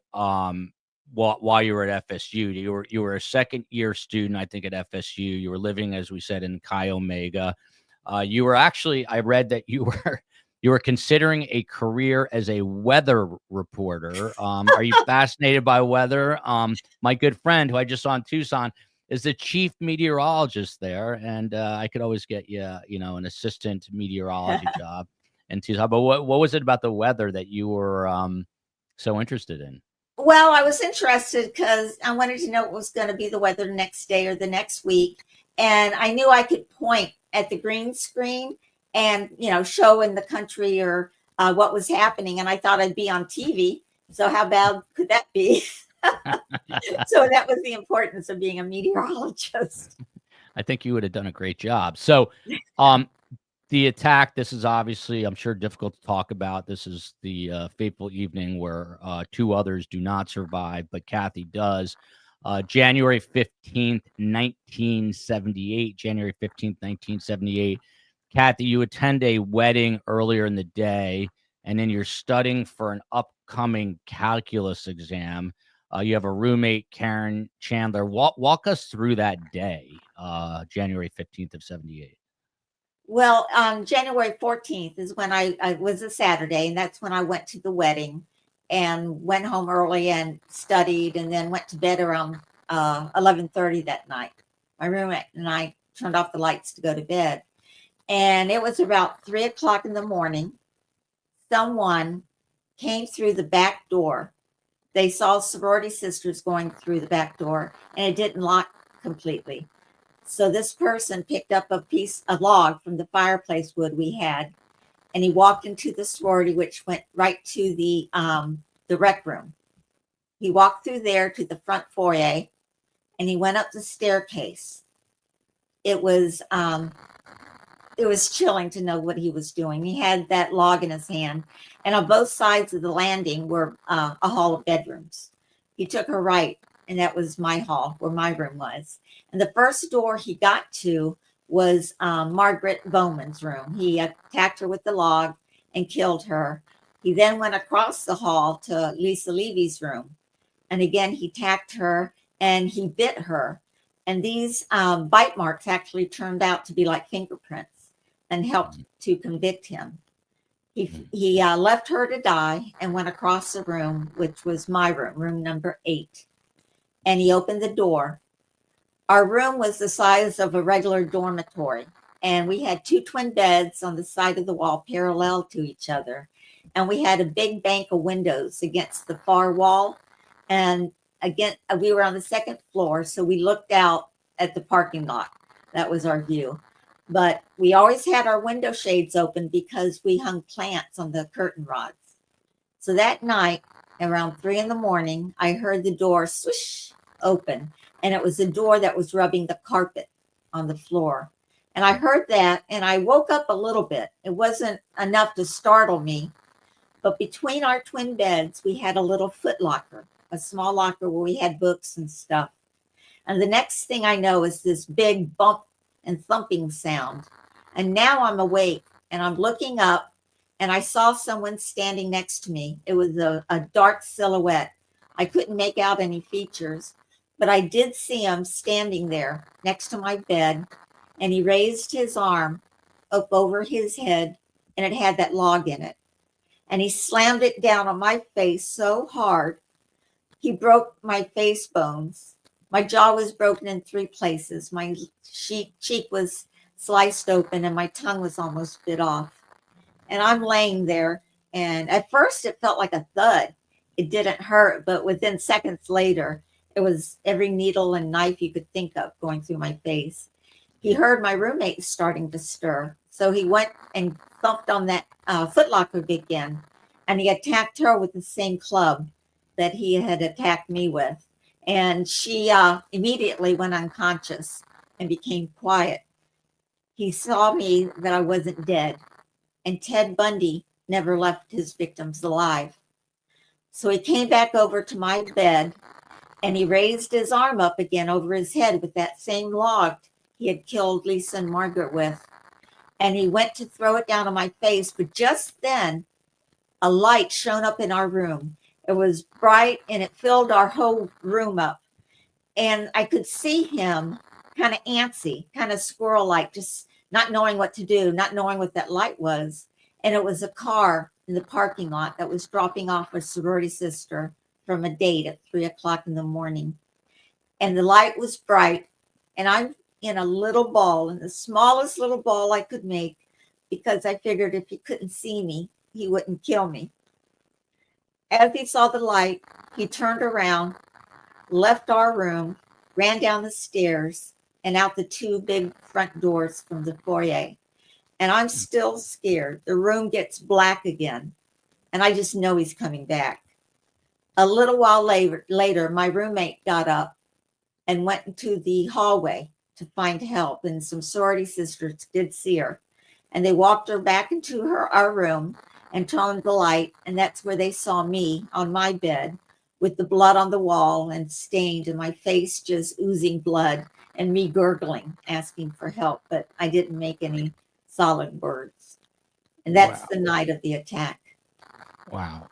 while you were at FSU. You were a second year student, I think, at FSU. You were living, as we said, in Chi Omega. You were actually, I read that you were considering a career as a weather reporter. Are you fascinated by weather? My good friend, who I just saw in Tucson, is the chief meteorologist there, and I could always get you, an assistant meteorology job. And but what was it about the weather that you were so interested in? Well, I was interested because I wanted to know what was going to be the weather the next day or the next week. And I knew I could point at the green screen and, show in the country or what was happening. And I thought I'd be on TV. So how bad could that be? So that was the importance of being a meteorologist. I think you would have done a great job. So, the attack, this is obviously, I'm sure, difficult to talk about. This is the fateful evening where two others do not survive, but Kathy does. January 15th, 1978. January 15th, 1978. Kathy, you attend a wedding earlier in the day, and then you're studying for an upcoming calculus exam. You have a roommate, Karen Chandler. Walk us through that day, January 15th of 78. Well, January 14th is when I was a Saturday, and that's when I went to the wedding and went home early and studied, and then went to bed around 11:30 that night. My roommate and I turned off the lights to go to bed. And it was about 3 o'clock in the morning. Someone came through the back door. They saw sorority sisters going through the back door, and it didn't lock completely. So this person picked up a log from the fireplace wood we had, and he walked into the sorority, which went right to the rec room. He walked through there to the front foyer, and he went up the staircase. It was chilling to know what he was doing. He had that log in his hand, and on both sides of the landing were a hall of bedrooms. He took her right, and that was my hall where my room was. And the first door he got to was Margaret Bowman's room. He attacked her with the log and killed her. He then went across the hall to Lisa Levy's room. And again, he attacked her and he bit her. And these bite marks actually turned out to be like fingerprints and helped to convict him. He left her to die and went across the room, which was my room, room number 8. And he opened the door. Our room was the size of a regular dormitory, and we had 2 twin beds on the side of the wall parallel to each other. And we had a big bank of windows against the far wall. And again, we were on the 2nd floor, so we looked out at the parking lot. That was our view. But we always had our window shades open because we hung plants on the curtain rods. So that night, around 3 a.m, I heard the door swish open, and it was the door that was rubbing the carpet on the floor. And I heard that, and I woke up a little bit. It wasn't enough to startle me, but between our twin beds, we had a little foot locker, a small locker where we had books and stuff. And the next thing I know is this big bump and thumping sound. And now I'm awake, and I'm looking up, and I saw someone standing next to me. It was a dark silhouette. I couldn't make out any features, but I did see him standing there next to my bed, and he raised his arm up over his head, and it had that log in it. And he slammed it down on my face so hard, he broke my face bones. My jaw was broken in 3 places. My cheek was sliced open, and my tongue was almost bit off. And I'm laying there, and at first it felt like a thud. It didn't hurt, but within seconds later, it was every needle and knife you could think of going through my face. He heard my roommate starting to stir, so he went and thumped on that footlocker again, and he attacked her with the same club that he had attacked me with. And she immediately went unconscious and became quiet. He saw me that I wasn't dead, and Ted Bundy never left his victims alive. So he came back over to my bed, and he raised his arm up again over his head with that same log he had killed Lisa and Margaret with. And he went to throw it down on my face, but just then a light shone up in our room. It was bright, and it filled our whole room up. And I could see him kind of antsy, kind of squirrel-like, just not knowing what to do, not knowing what that light was. And it was a car in the parking lot that was dropping off a sorority sister from a date at 3 o'clock in the morning. And the light was bright, and I'm in a little ball, in the smallest little ball I could make, because I figured if he couldn't see me, he wouldn't kill me. As he saw the light, he turned around, left our room, ran down the stairs, and out the two big front doors from the foyer. And I'm still scared. The room gets black again, and I just know he's coming back. A little while later, my roommate got up and went into the hallway to find help, and some sorority sisters did see her. And they walked her back into our room and turned the light, and that's where they saw me on my bed with the blood on the wall and stained, and my face just oozing blood, and me gurgling, asking for help, but I didn't make any solid words. And that's Wow. the night of the attack. Wow.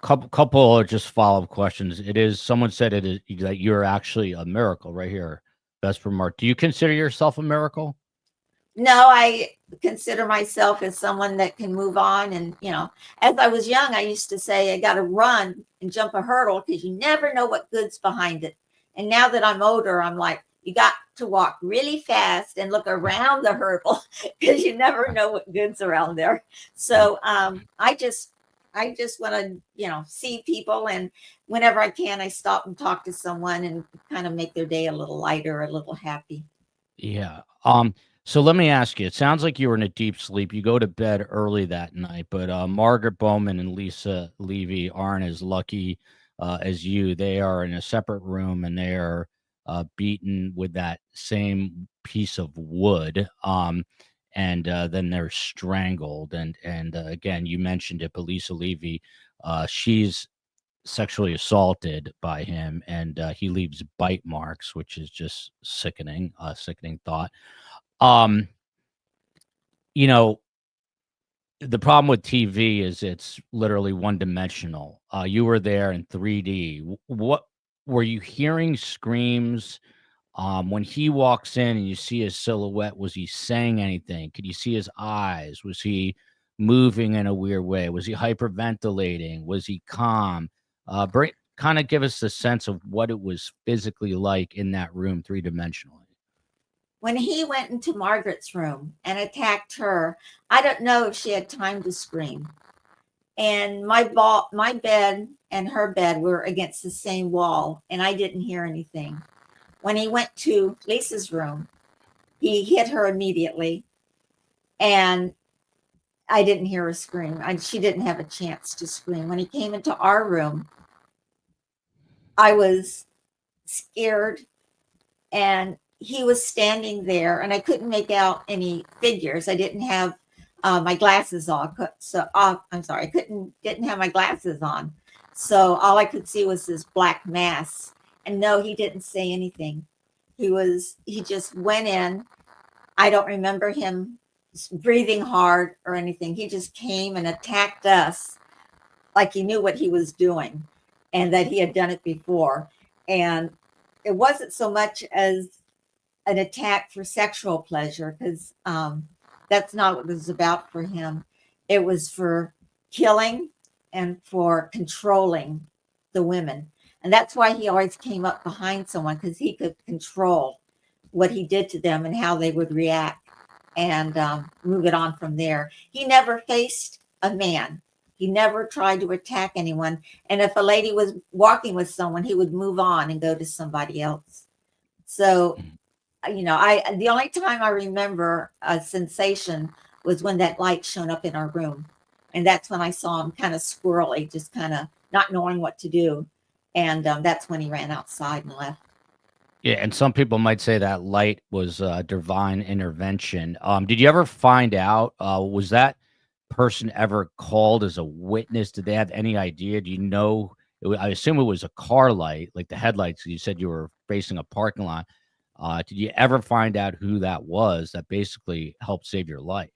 Couple of just follow-up questions. It is, someone said it is that you're actually a miracle right here. Best remark. Do you consider yourself a miracle? No, I consider myself as someone that can move on. And, as I was young, I used to say, I got to run and jump a hurdle because you never know what good's behind it. And now that I'm older, I'm like, you got to walk really fast and look around the hurdle because you never know what good's around there. So I just want to, see people. And whenever I can, I stop and talk to someone and kind of make their day a little lighter, a little happy. Yeah. So let me ask you, it sounds like you were in a deep sleep. You go to bed early that night, but Margaret Bowman and Lisa Levy aren't as lucky as you. They are in a separate room, and they are beaten with that same piece of wood. And then they're strangled. And again, you mentioned it, but Lisa Levy, she's sexually assaulted by him, and he leaves bite marks, which is just sickening, sickening thought. Um, you know, the problem with TV is it's literally one dimensional. You were there in 3D. What were you hearing? Screams? When he walks in and you see his silhouette, was he saying anything? Could you see his eyes? Was he moving in a weird way? Was he hyperventilating? Was he calm? Kind of give us a sense of what it was physically like in that room, three-dimensionally. When he went into Margaret's room and attacked her, I don't know if she had time to scream. And my bed and her bed were against the same wall, and I didn't hear anything. When he went to Lisa's room, he hit her immediately, and I didn't hear her scream. She didn't have a chance to scream. When he came into our room, I was scared, and he was standing there, and I couldn't make out any figures. I didn't have my glasses on, so I'm sorry, didn't have my glasses on, so all I could see was this black mass. And no, he didn't say anything. He just went in. I don't remember him breathing hard or anything. He just came and attacked us like he knew what he was doing and that he had done it before. And it wasn't so much as an attack for sexual pleasure, because that's not what it was about for him. It was for killing and for controlling the women. And that's why he always came up behind someone, because he could control what he did to them and how they would react, and move it on from there. He never faced a man. He never tried to attack anyone. And if a lady was walking with someone, he would move on and go to somebody else. So, the only time I remember a sensation was when that light shone up in our room. And that's when I saw him kind of squirrely, just kind of not knowing what to do. And that's when he ran outside and left. Yeah, and some people might say that light was divine intervention. Did you ever find out, was that person ever called as a witness? Did they have any idea? Do you know? I assume it was a car light, like the headlights. You said you were facing a parking lot. Did you ever find out who that was that basically helped save your life?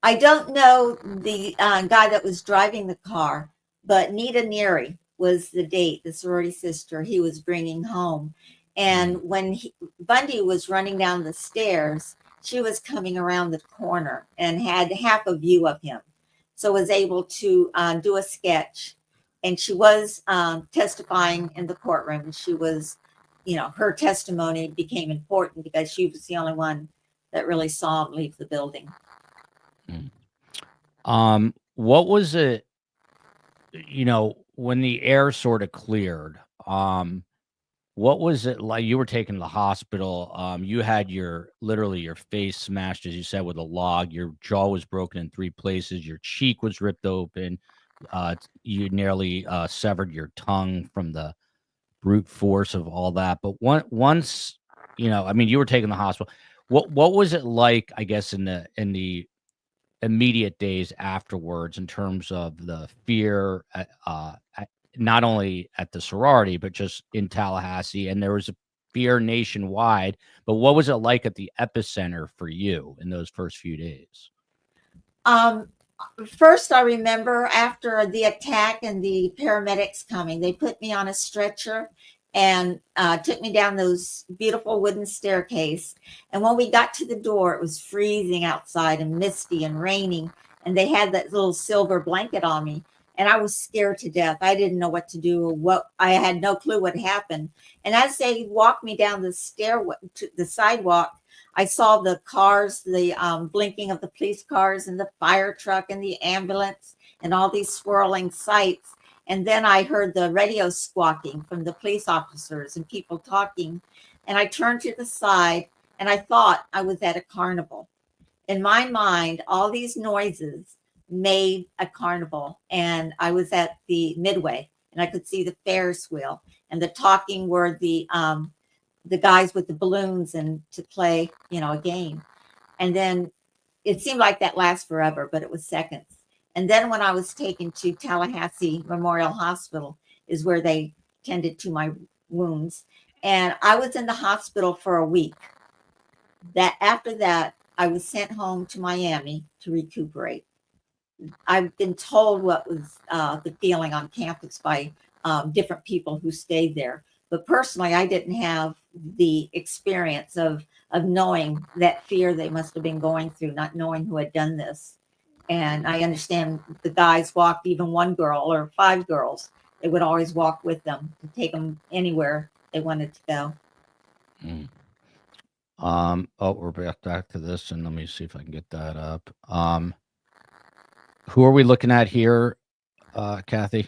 I don't know the guy that was driving the car, but Nita Neary was the sorority sister he was bringing home. And when Bundy was running down the stairs, she was coming around the corner and had half a view of him. So was able to do a sketch. And she was testifying in the courtroom. She was her testimony became important because she was the only one that really saw him leave the building. What was it, when the air sort of cleared, what was it like? You were taken to the hospital. You had literally your face smashed, as you said, with a log. Your jaw was broken in 3 places. Your cheek was ripped open. You nearly severed your tongue from the brute force of all that. But once, you were taken to the hospital. What was it like, I guess, in the immediate days afterwards, in terms of the fear, not only at the sorority, but just in Tallahassee? And there was a fear nationwide, but what was it like at the epicenter for you in those first few days? First, I remember after the attack and the paramedics coming, they put me on a stretcher and took me down those beautiful wooden staircase. And when we got to the door, it was freezing outside and misty and raining. And they had that little silver blanket on me. And I was scared to death. I didn't know what to do. I had no clue what happened. And as they walked me down the stairway to the sidewalk, I saw the cars, the blinking of the police cars and the fire truck and the ambulance and all these swirling sights. And then I heard the radio squawking from the police officers and people talking. And I turned to the side and I thought I was at a carnival. In my mind, all these noises made a carnival. And I was at the Midway and I could see the Ferris wheel, and the talking were the guys with the balloons and to play, a game. And then it seemed like that lasts forever, but it was seconds. And then when I was taken to Tallahassee Memorial Hospital is where they tended to my wounds. And I was in the hospital for a week. After that, I was sent home to Miami to recuperate. I've been told what was the feeling on campus by different people who stayed there. But personally, I didn't have the experience of knowing that fear they must have been going through, not knowing who had done this. And I understand the guys walked, even one girl or 5 girls, they would always walk with them to take them anywhere they wanted to go. We're back to this, and let me see if I can get that up. Who are we looking at here, Kathy?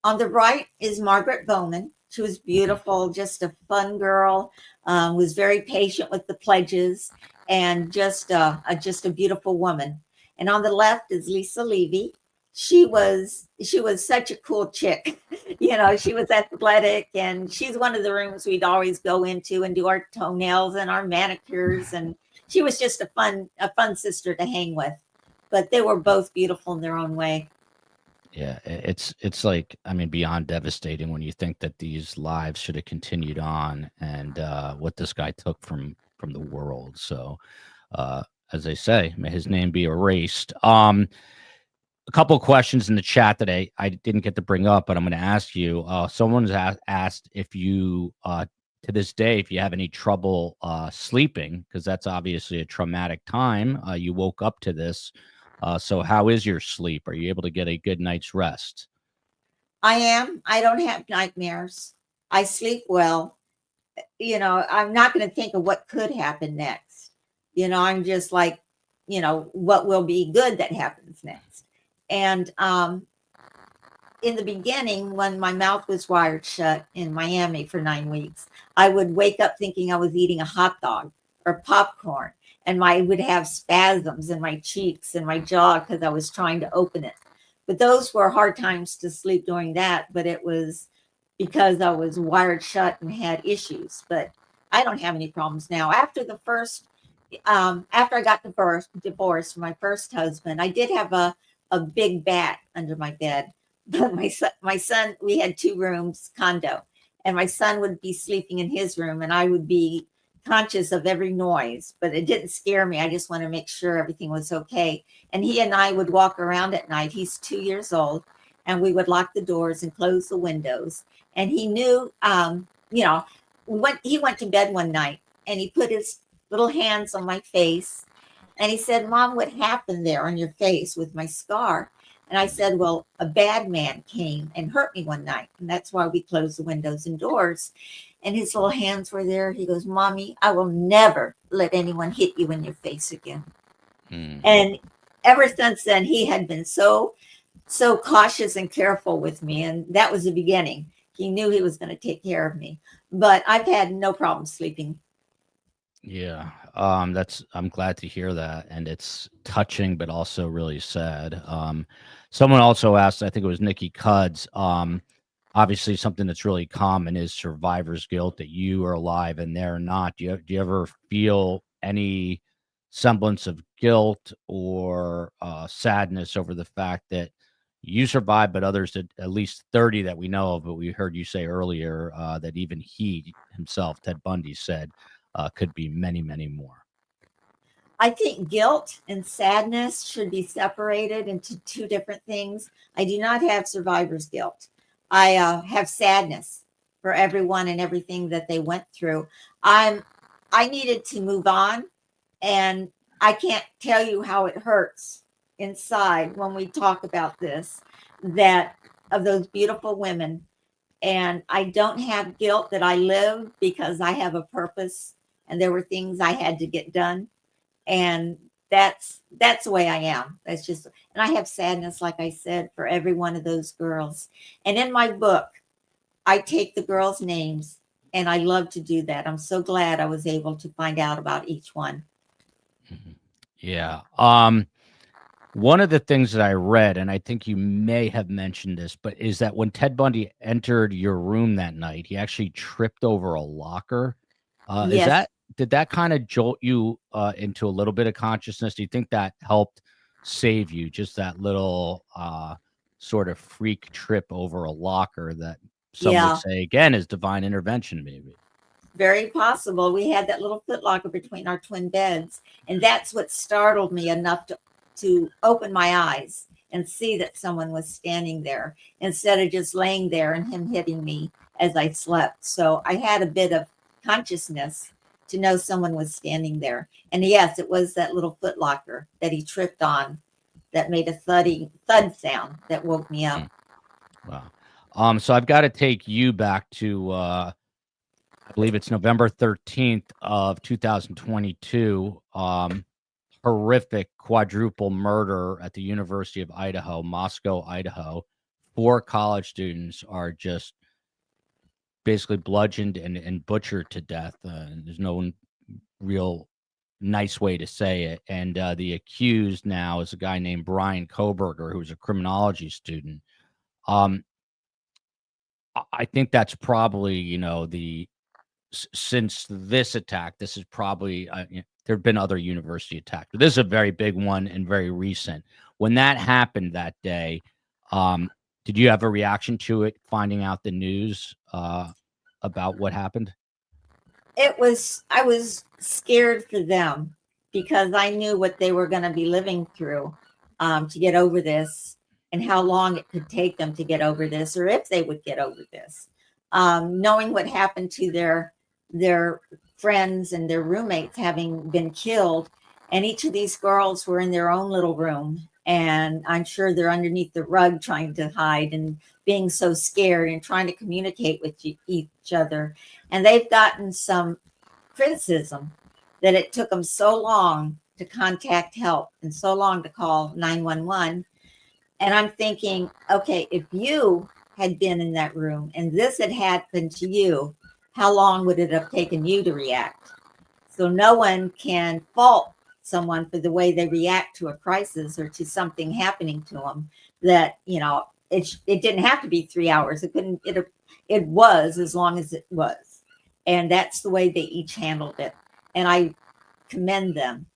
On the right is Margaret Bowman. She was beautiful, just a fun girl, was very patient with the pledges, and just a beautiful woman. And on the left is Lisa Levy. She was such a cool chick. She was athletic, and she's one of the rooms we'd always go into and do our toenails and our manicures. And she was just a fun sister to hang with. But they were both beautiful in their own way. Yeah, it's like, beyond devastating when you think that these lives should have continued on, and what this guy took from the world. So, as they say, may his name be erased. A couple of questions in the chat that I didn't get to bring up, but I'm going to ask you. Someone's asked if you, to this day, if you have any trouble sleeping, because that's obviously a traumatic time. You woke up to this. So how is your sleep? Are you able to get a good night's rest? I am. I don't have nightmares. I sleep well. I'm not going to think of what could happen next. I'm just like, what will be good that happens next. And in the beginning, when my mouth was wired shut in Miami for 9 weeks, I would wake up thinking I was eating a hot dog or popcorn. And I would have spasms in my cheeks and my jaw because I was trying to open it. But those were hard times to sleep during that. But it was because I was wired shut and had issues. But I don't have any problems now. After I got divorced from my first husband, I did have a big bat under my bed. But my son, we had 2 rooms, condo. And my son would be sleeping in his room and I would be conscious of every noise, but it didn't scare me. I just want to make sure everything was okay. And he and I would walk around at night. He's 2 years old, and we would lock the doors and close the windows. And he knew, he went to bed one night and he put his little hands on my face and he said, "Mom, what happened there on your face with my scar?" And I said, "Well, a bad man came and hurt me one night. And that's why we closed the windows and doors." and his little hands were there. He goes, "Mommy, I will never let anyone hit you in your face again." And ever since then, he had been so cautious and careful with me, and that was the beginning. He knew he was going to take care of me, but I've had no problem sleeping. Yeah. I'm glad to hear that. And it's touching, but also really sad. Someone also asked, I think it was Nikki Cuds, obviously something that's really common is survivor's guilt, that you are alive and they're not. Do you ever feel any semblance of guilt or sadness over the fact that you survived, but others, at least 30 that we know of, but we heard you say earlier that even he himself, Ted Bundy, said could be many, many more. I think guilt and sadness should be separated into two different things. I do not have survivor's guilt. I have sadness for everyone and everything that they went through. I needed to move on, and I can't tell you how it hurts inside when we talk about this, that of those beautiful women. And I don't have guilt that I live because I have a purpose and there were things I had to get done. And that's the way I am. That's just, and I have sadness, like I said, for every one of those girls. And in my book, I take the girls' names, and I love to do that. I'm so glad I was able to find out about each one. Yeah. One of the things that I read, and I think you may have mentioned this, but is that when Ted Bundy entered your room that night, he actually tripped over a locker. Yes. Did that kind of jolt you into a little bit of consciousness? Do you think that helped save you? Just that little sort of freak trip over a locker that some would Yeah. say again is divine intervention, maybe. Very possible. We had that little footlocker between our twin beds, and that's what startled me enough to open my eyes and see that someone was standing there instead of just laying there and him hitting me as I slept. So I had a bit of consciousness to know someone was standing there. And yes, it was that little footlocker that he tripped on that made a thud sound that woke me up. Wow. So I've got to take you back to I believe it's November 13th of 2022. Horrific quadruple murder at the University of Idaho, Moscow, Idaho. 4 college students are just basically bludgeoned and butchered to death. There's no real nice way to say it. And the accused now is a guy named Brian Koberger, who's a criminology student. I think that's probably, since this attack, this is probably, there have been other university attacks, but this is a very big one and very recent. When that happened that day, did you have a reaction to it, finding out the news about what happened? I was scared for them because I knew what they were going to be living through to get over this, and how long it could take them to get over this, or if they would get over this. Knowing what happened to their friends and their roommates having been killed, and each of these girls were in their own little room, and I'm sure they're underneath the rug trying to hide and being so scared and trying to communicate with each other. And they've gotten some criticism that it took them so long to contact help and so long to call 911. And I'm thinking, okay, if you had been in that room and this had happened to you, how long would it have taken you to react? So no one can fault someone for the way they react to a crisis or to something happening to them. That, it didn't have to be 3 hours. It was as long as it was. And that's the way they each handled it. And I commend them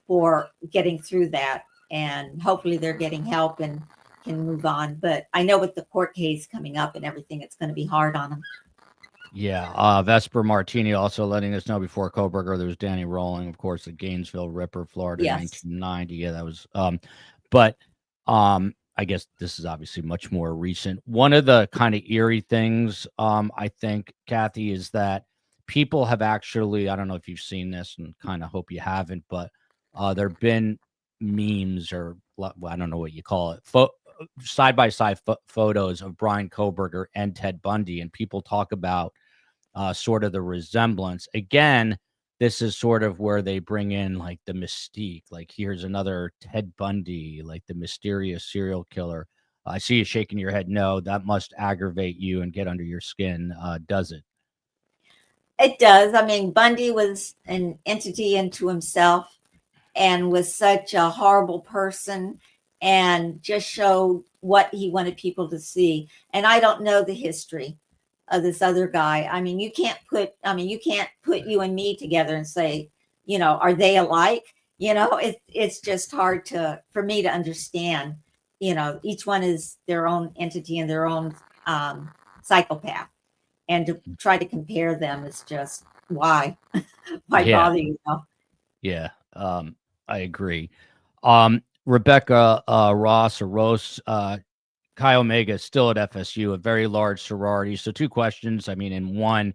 for getting through that. And hopefully they're getting help and can move on. But I know with the court case coming up and everything, it's going to be hard on them. Yeah. Vesper Martini also letting us know before Koberger, there was Danny Rowling, of course, the Gainesville Ripper, Florida, Yes. 1990. Yeah, that was, but I guess this is obviously much more recent. One of the kind of eerie things, I think, Kathy, is that people have actually, I don't know if you've seen this, and kind of hope you haven't, but there have been memes, or I don't know what you call it, side by side photos of Brian Koberger and Ted Bundy, and people talk about sort of the resemblance. Again, this is sort of where they bring in like the mystique. Like here's another Ted Bundy, like the mysterious serial killer. I see you shaking your head. No, that must aggravate you and get under your skin. Does it? It does. I mean, Bundy was an entity into himself and was such a horrible person and just showed what he wanted people to see. And I don't know the history of this other guy. I mean, you can't put you and me together and say, are they alike? It's just hard for me to understand. Each one is their own entity and their own psychopath. And to try to compare them is just why Yeah. bother you? Yeah. I agree. Rebecca Ross or Rose, Chi Omega is still at FSU, a very large sorority. So two questions. I mean, in one,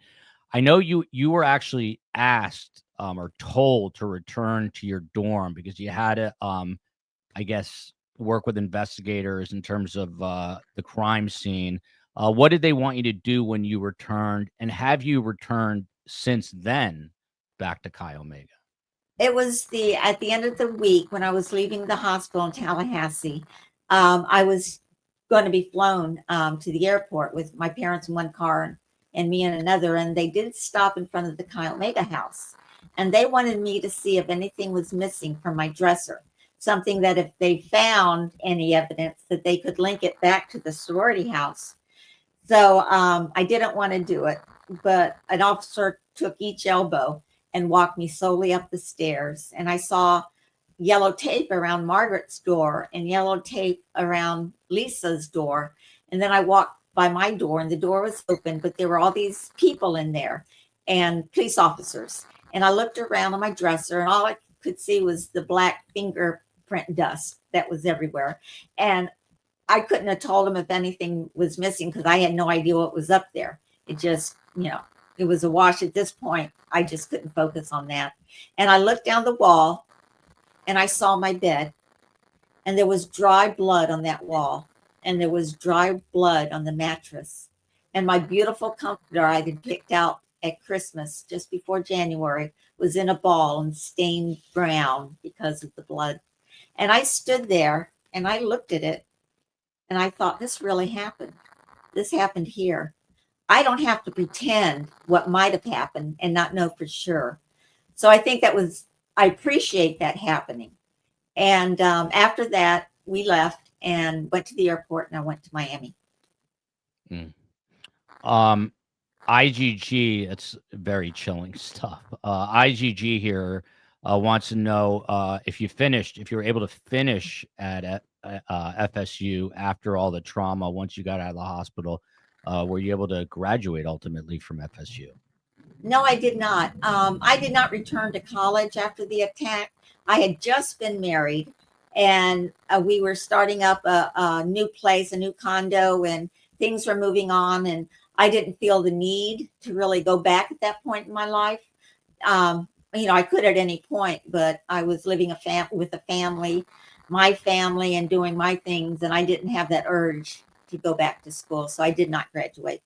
I know you were actually asked or told to return to your dorm because you had to I guess work with investigators in terms of the crime scene. What did they want you to do when you returned, and have you returned since then back to Chi Omega? It was at the end of the week when I was leaving the hospital in Tallahassee. I was going to be flown to the airport with my parents in one car and me in another, and they did stop in front of the Chi Omega house, and they wanted me to see if anything was missing from my dresser, something that if they found any evidence that they could link it back to the sorority house. So I didn't want to do it, but an officer took each elbow and walked me slowly up the stairs. And I saw yellow tape around Margaret's door and yellow tape around Lisa's door. And then I walked by my door and the door was open, but there were all these people in there and police officers. And I looked around on my dresser and all I could see was the black fingerprint dust that was everywhere. And I couldn't have told them if anything was missing because I had no idea what was up there. It just, it was a wash at this point. I just couldn't focus on that. And I looked down the wall and I saw my bed and there was dry blood on that wall and there was dry blood on the mattress. And my beautiful comforter I had picked out at Christmas just before January was in a ball and stained brown because of the blood. And I stood there and I looked at it and I thought, this really happened. This happened here. I don't have to pretend what might have happened and not know for sure. So I think I appreciate that happening. And after that, we left and went to the airport and I went to Miami. IGG, it's very chilling stuff. IGG here wants to know if you were able to finish at FSU after all the trauma, once you got out of the hospital, were you able to graduate ultimately from FSU? No, I did not. I did not return to college after the attack. I had just been married and we were starting up a new place, a new condo, and things were moving on. And I didn't feel the need to really go back at that point in my life. I could at any point, but I was living with a family, my family, and doing my things. And I didn't have that urge to go back to school. So I did not graduate.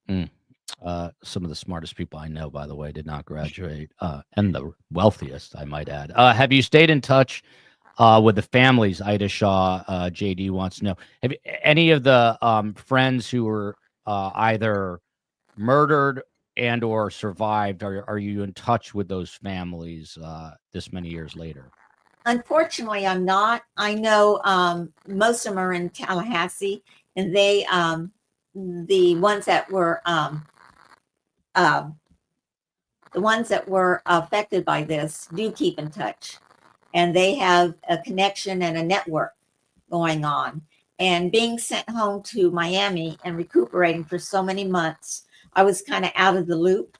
Some of the smartest people I know, by the way, did not graduate, and the wealthiest, I might add. Have you stayed in touch with the families? Ida Shaw, JD wants to know. Have any of the friends who were either murdered and or survived, are you in touch with those families this many years later? Unfortunately, I'm not. I know most of them are in Tallahassee, and they, the ones that were affected by this do keep in touch, and they have a connection and a network going on. And being sent home to Miami and recuperating for so many months, I was kind of out of the loop.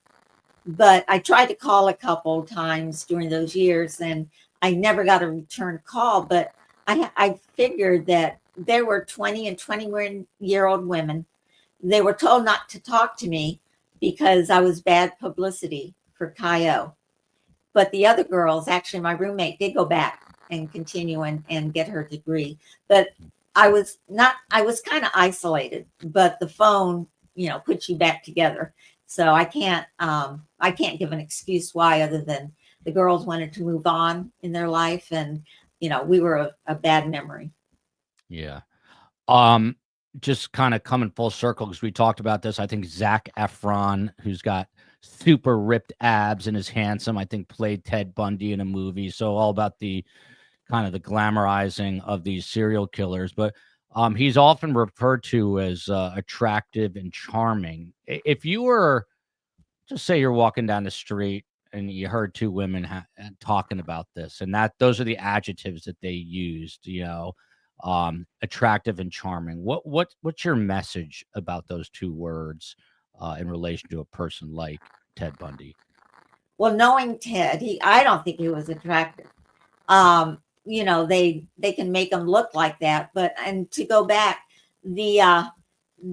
But I tried to call a couple times during those years, and I never got a return call. But I figured that there were 20 and 21-year-old women. They were told not to talk to me because I was bad publicity for Chi-O. But the other girls, actually my roommate, did go back and continue and get her degree. But I was kind of isolated, but the phone, puts you back together. So I can't give an excuse why, other than the girls wanted to move on in their life, and we were a bad memory. Yeah. Um, just kind of coming full circle because we talked about this. I think Zac Efron, who's got super ripped abs and is handsome, I think played Ted Bundy in a movie. So all about the kind of the glamorizing of these serial killers. But he's often referred to as attractive and charming. If you were, just say you're walking down the street and you heard two women talking about this, and that those are the adjectives that they used, attractive and charming. What's your message about those two words in relation to a person like Ted Bundy? Well, knowing Ted, I don't think he was attractive. They can make him look like that, and to go back, the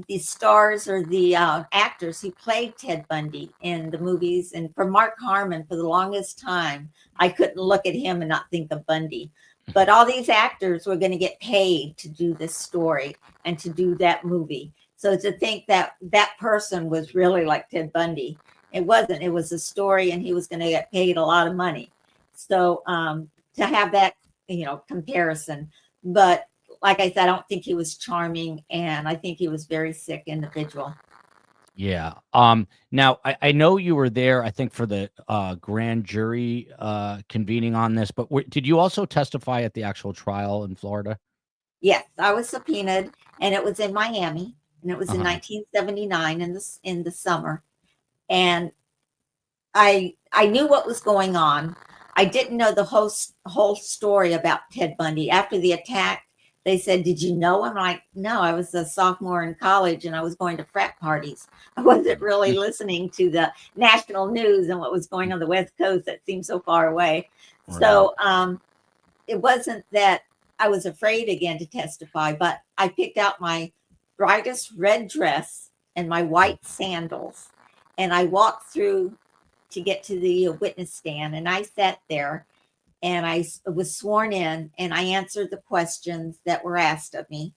the stars or the actors who played Ted Bundy in the movies, and for Mark Harmon, for the longest time, I couldn't look at him and not think of Bundy. But all these actors were going to get paid to do this story and to do that movie. So to think that that person was really like Ted Bundy, it wasn't. It was a story, and he was going to get paid a lot of money. So to have that, comparison, but like I said, I don't think he was charming, and I think he was very sick individual. Yeah. Now I know you were there, I think, for the grand jury convening on this, but did you also testify at the actual trial in Florida? Yes, I was subpoenaed, and it was in Miami, and it was in Uh-huh. 1979 in the summer, and I knew what was going on. I didn't know the whole story about Ted Bundy. After the attack, they said, "Did you know him?" I'm like, no, I was a sophomore in college, and I was going to frat parties. I wasn't really listening to the national news and what was going on the West Coast. That seemed so far away. Right. So it wasn't that I was afraid again to testify, but I picked out my brightest red dress and my white sandals, and I walked through to get to the witness stand, and I sat there, and I was sworn in, and I answered the questions that were asked of me,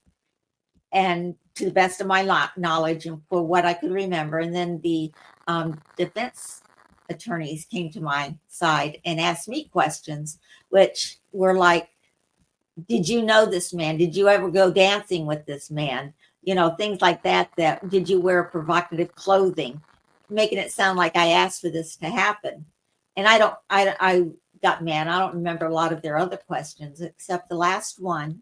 and to the best of my knowledge and for what I could remember. And then the defense attorneys came to my side and asked me questions, which were like, did you know this man? Did you ever go dancing with this man? Things like that. Did you wear provocative clothing? Making it sound like I asked for this to happen. And I got mad. I don't remember a lot of their other questions, except the last one,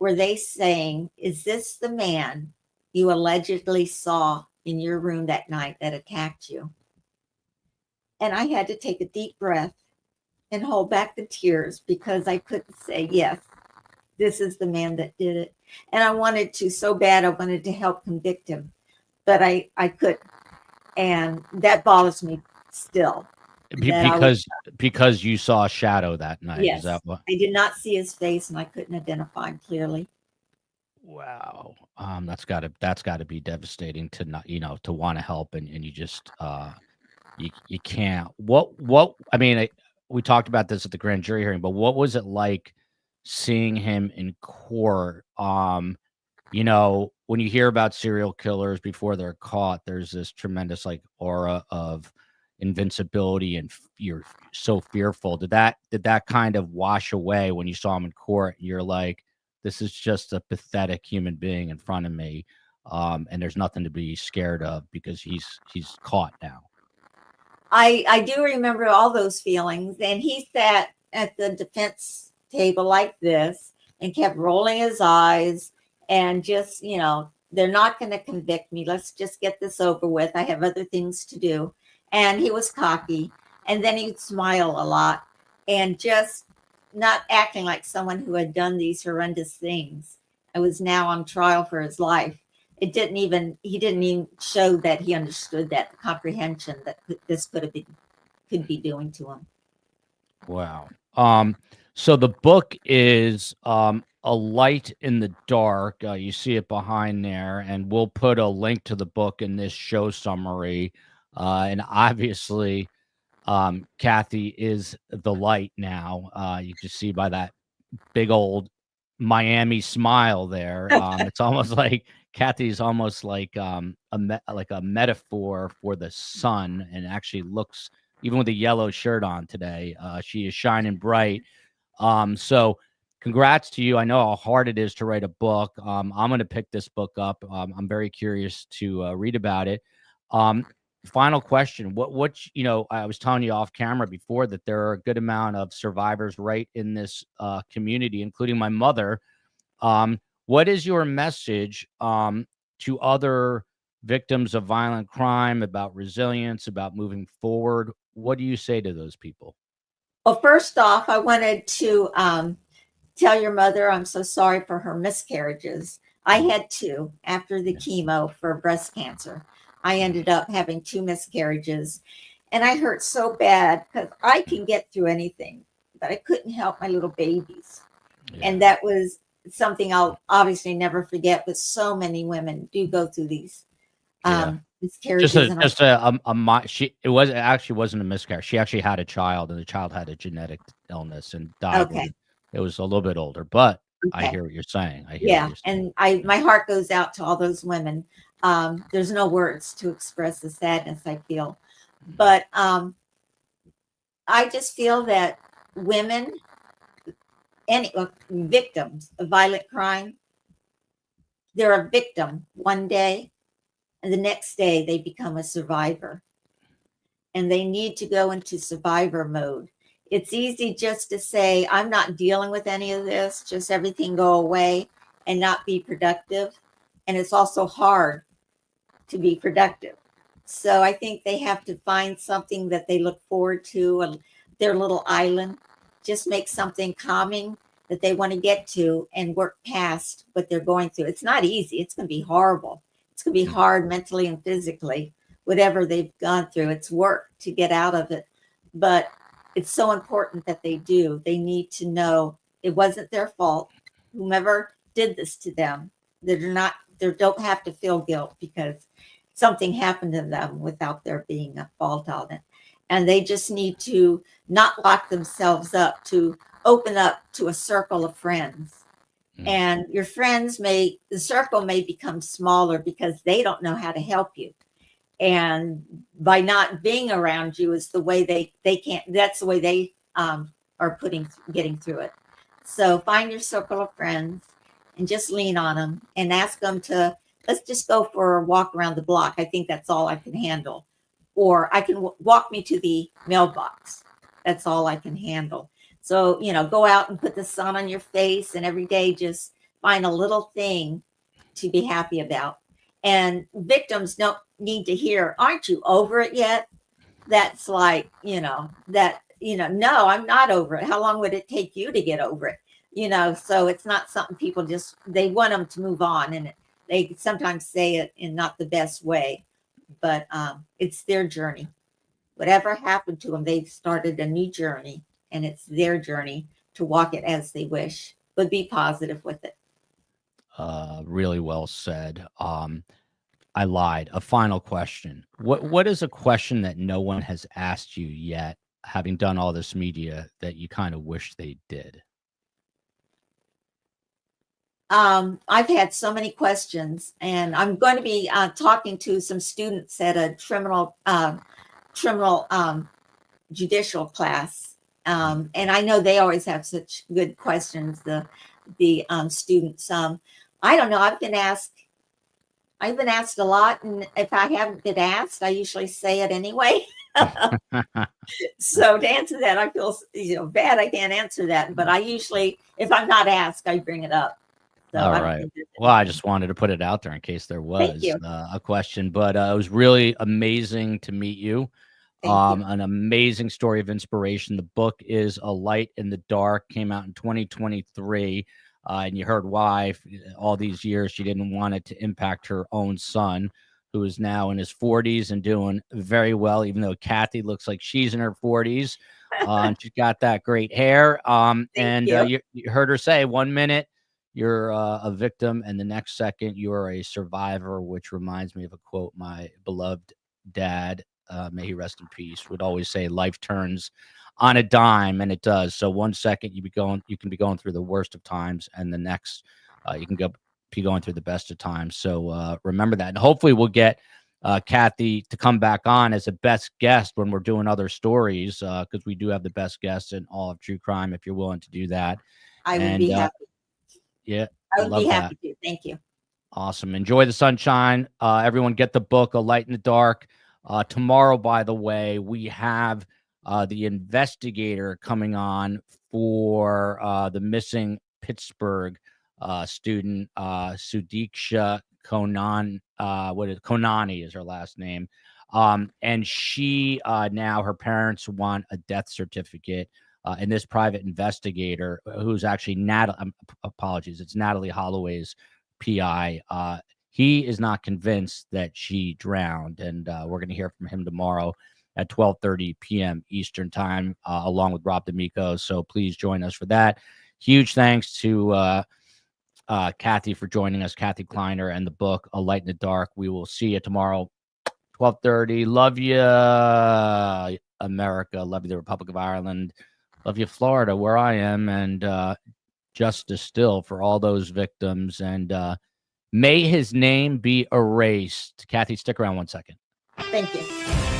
were they saying, is this the man you allegedly saw in your room that night that attacked you? And I had to take a deep breath and hold back the tears, because I couldn't say, yes, this is the man that did it. And I wanted to so bad. I wanted to help convict him, but I couldn't. And that bothers me still. Because you saw a shadow that night. Yes, Is that what? I did not see his face, and I couldn't identify him clearly. Wow. That's gotta be devastating to not, to want to help, and you just you can't. I mean, we talked about this at the grand jury hearing, but what was it like seeing him in court? When you hear about serial killers before they're caught, there's this tremendous like aura of invincibility, and you're so fearful. Did that kind of wash away when you saw him in court? You're like, this is just a pathetic human being in front of me, and there's nothing to be scared of because he's caught now. I do remember all those feelings. And he sat at the defense table like this and kept rolling his eyes and just, they're not going to convict me. Let's just get this over with. I have other things to do. And he was cocky. And then he'd smile a lot and just not acting like someone who had done these horrendous things. I was now on trial for his life. He didn't even show that he understood that, the comprehension that this could be doing to him. Wow. So the book is A Light in the Dark. You see it behind there, and we'll put a link to the book in this show summary. And obviously, Kathy is the light now. You can see by that big old Miami smile there. It's almost like Kathy's almost like like a metaphor for the sun, and actually looks, even with a yellow shirt on today, she is shining bright. So congrats to you. I know how hard it is to write a book. I'm going to pick this book up. I'm very curious to read about it. Final question. I was telling you off camera before that there are a good amount of survivors right in this community, including my mother. What is your message to other victims of violent crime about resilience, about moving forward? What do you say to those people? Well, first off, I wanted to tell your mother I'm so sorry for her miscarriages. I had two after the chemo for breast cancer. I ended up having two miscarriages, and I hurt so bad because I can get through anything, but I couldn't help my little babies. Yeah. And that was something I'll obviously never forget, but so many women do go through these miscarriages. It wasn't a miscarriage. She actually had a child, and the child had a genetic illness and died. Okay. It was a little bit older, but I Okay. hear what you're saying. And my heart goes out to all those women. There's no words to express the sadness I feel, but I just feel that women, victims of violent crime, they're a victim one day, and the next day they become a survivor, and they need to go into survivor mode. It's easy just to say, I'm not dealing with any of this, just everything go away and not be productive. And it's also hard to be productive. So I think they have to find something that they look forward to, their little island, just make something calming that they want to get to and work past what they're going through. It's not easy. It's going to be horrible. It's going to be hard mentally and physically, whatever they've gone through. It's work to get out of it. But it's so important that they do. They need to know it wasn't their fault. Whomever did this to them, they don't have to feel guilt because something happened to them without there being a fault on it. And they just need to not lock themselves up, to open up to a circle of friends. And your friends the circle may become smaller because they don't know how to help you. And by not being around you is the way they can't, that's the way they are getting through it. So find your circle of friends and just lean on them and ask them to, let's just go for a walk around the block. I think that's all I can handle. Or I can walk me to the mailbox. That's all I can handle. So, go out and put the sun on your face, and every day just find a little thing to be happy about. And victims don't need to hear, aren't you over it yet? That's like, no, I'm not over it. How long would it take you to get over it? So it's not something people they want them to move on. And they sometimes say it in not the best way, but it's their journey. Whatever happened to them, they've started a new journey, and it's their journey to walk it as they wish, but be positive with it. Really well said. I lied. A final question. What is a question that no one has asked you yet, having done all this media, that you kind of wish they did? I've had so many questions, and I'm going to be talking to some students at a criminal judicial class. And I know they always have such good questions, the students. I don't know. I've been asked a lot, and if I haven't been asked, I usually say it anyway. So to answer that, I feel bad I can't answer that, but I usually, if I'm not asked, I bring it up. So all right. Well, I just wanted to put it out there in case there was a question, but it was really amazing to meet you. An amazing story of inspiration. The book is A Light in the Dark, came out in 2023. And you heard why all these years she didn't want it to impact her own son, who is now in his 40s and doing very well, even though Kathy looks like she's in her 40s. And she's got that great hair. You heard her say 1 minute you're a victim, and the next second you're a survivor, which reminds me of a quote my beloved dad, may he rest in peace, would always say, life turns on a dime, and it does. So 1 second you can be going through the worst of times, and the next you can be going through the best of times. So remember that. And hopefully we'll get Kathy to come back on as a best guest when we're doing other stories, because we do have the best guests in all of true crime, if you're willing to do that. I would be happy. Yeah, I would be happy to. Thank you. Awesome. Enjoy the sunshine. Everyone get the book, A Light in the Dark. Tomorrow, by the way, we have the investigator coming on for the missing Pittsburgh student, Sudiksha Konani is her last name. And she now, her parents want a death certificate. And this private investigator, who's actually apologies, it's Natalie Holloway's PI. He is not convinced that she drowned, and we're going to hear from him tomorrow at 12:30 p.m. Eastern time, along with Rob D'Amico. So please join us for that. Huge thanks to Kathy for joining us, Kathy Kleiner, and the book A Light in the Dark. We will see you tomorrow, 12:30. Love you, America. Love you, the Republic of Ireland. Love you, Florida, where I am, and justice still for all those victims. And may his name be erased. Kathy, stick around 1 second. Thank you.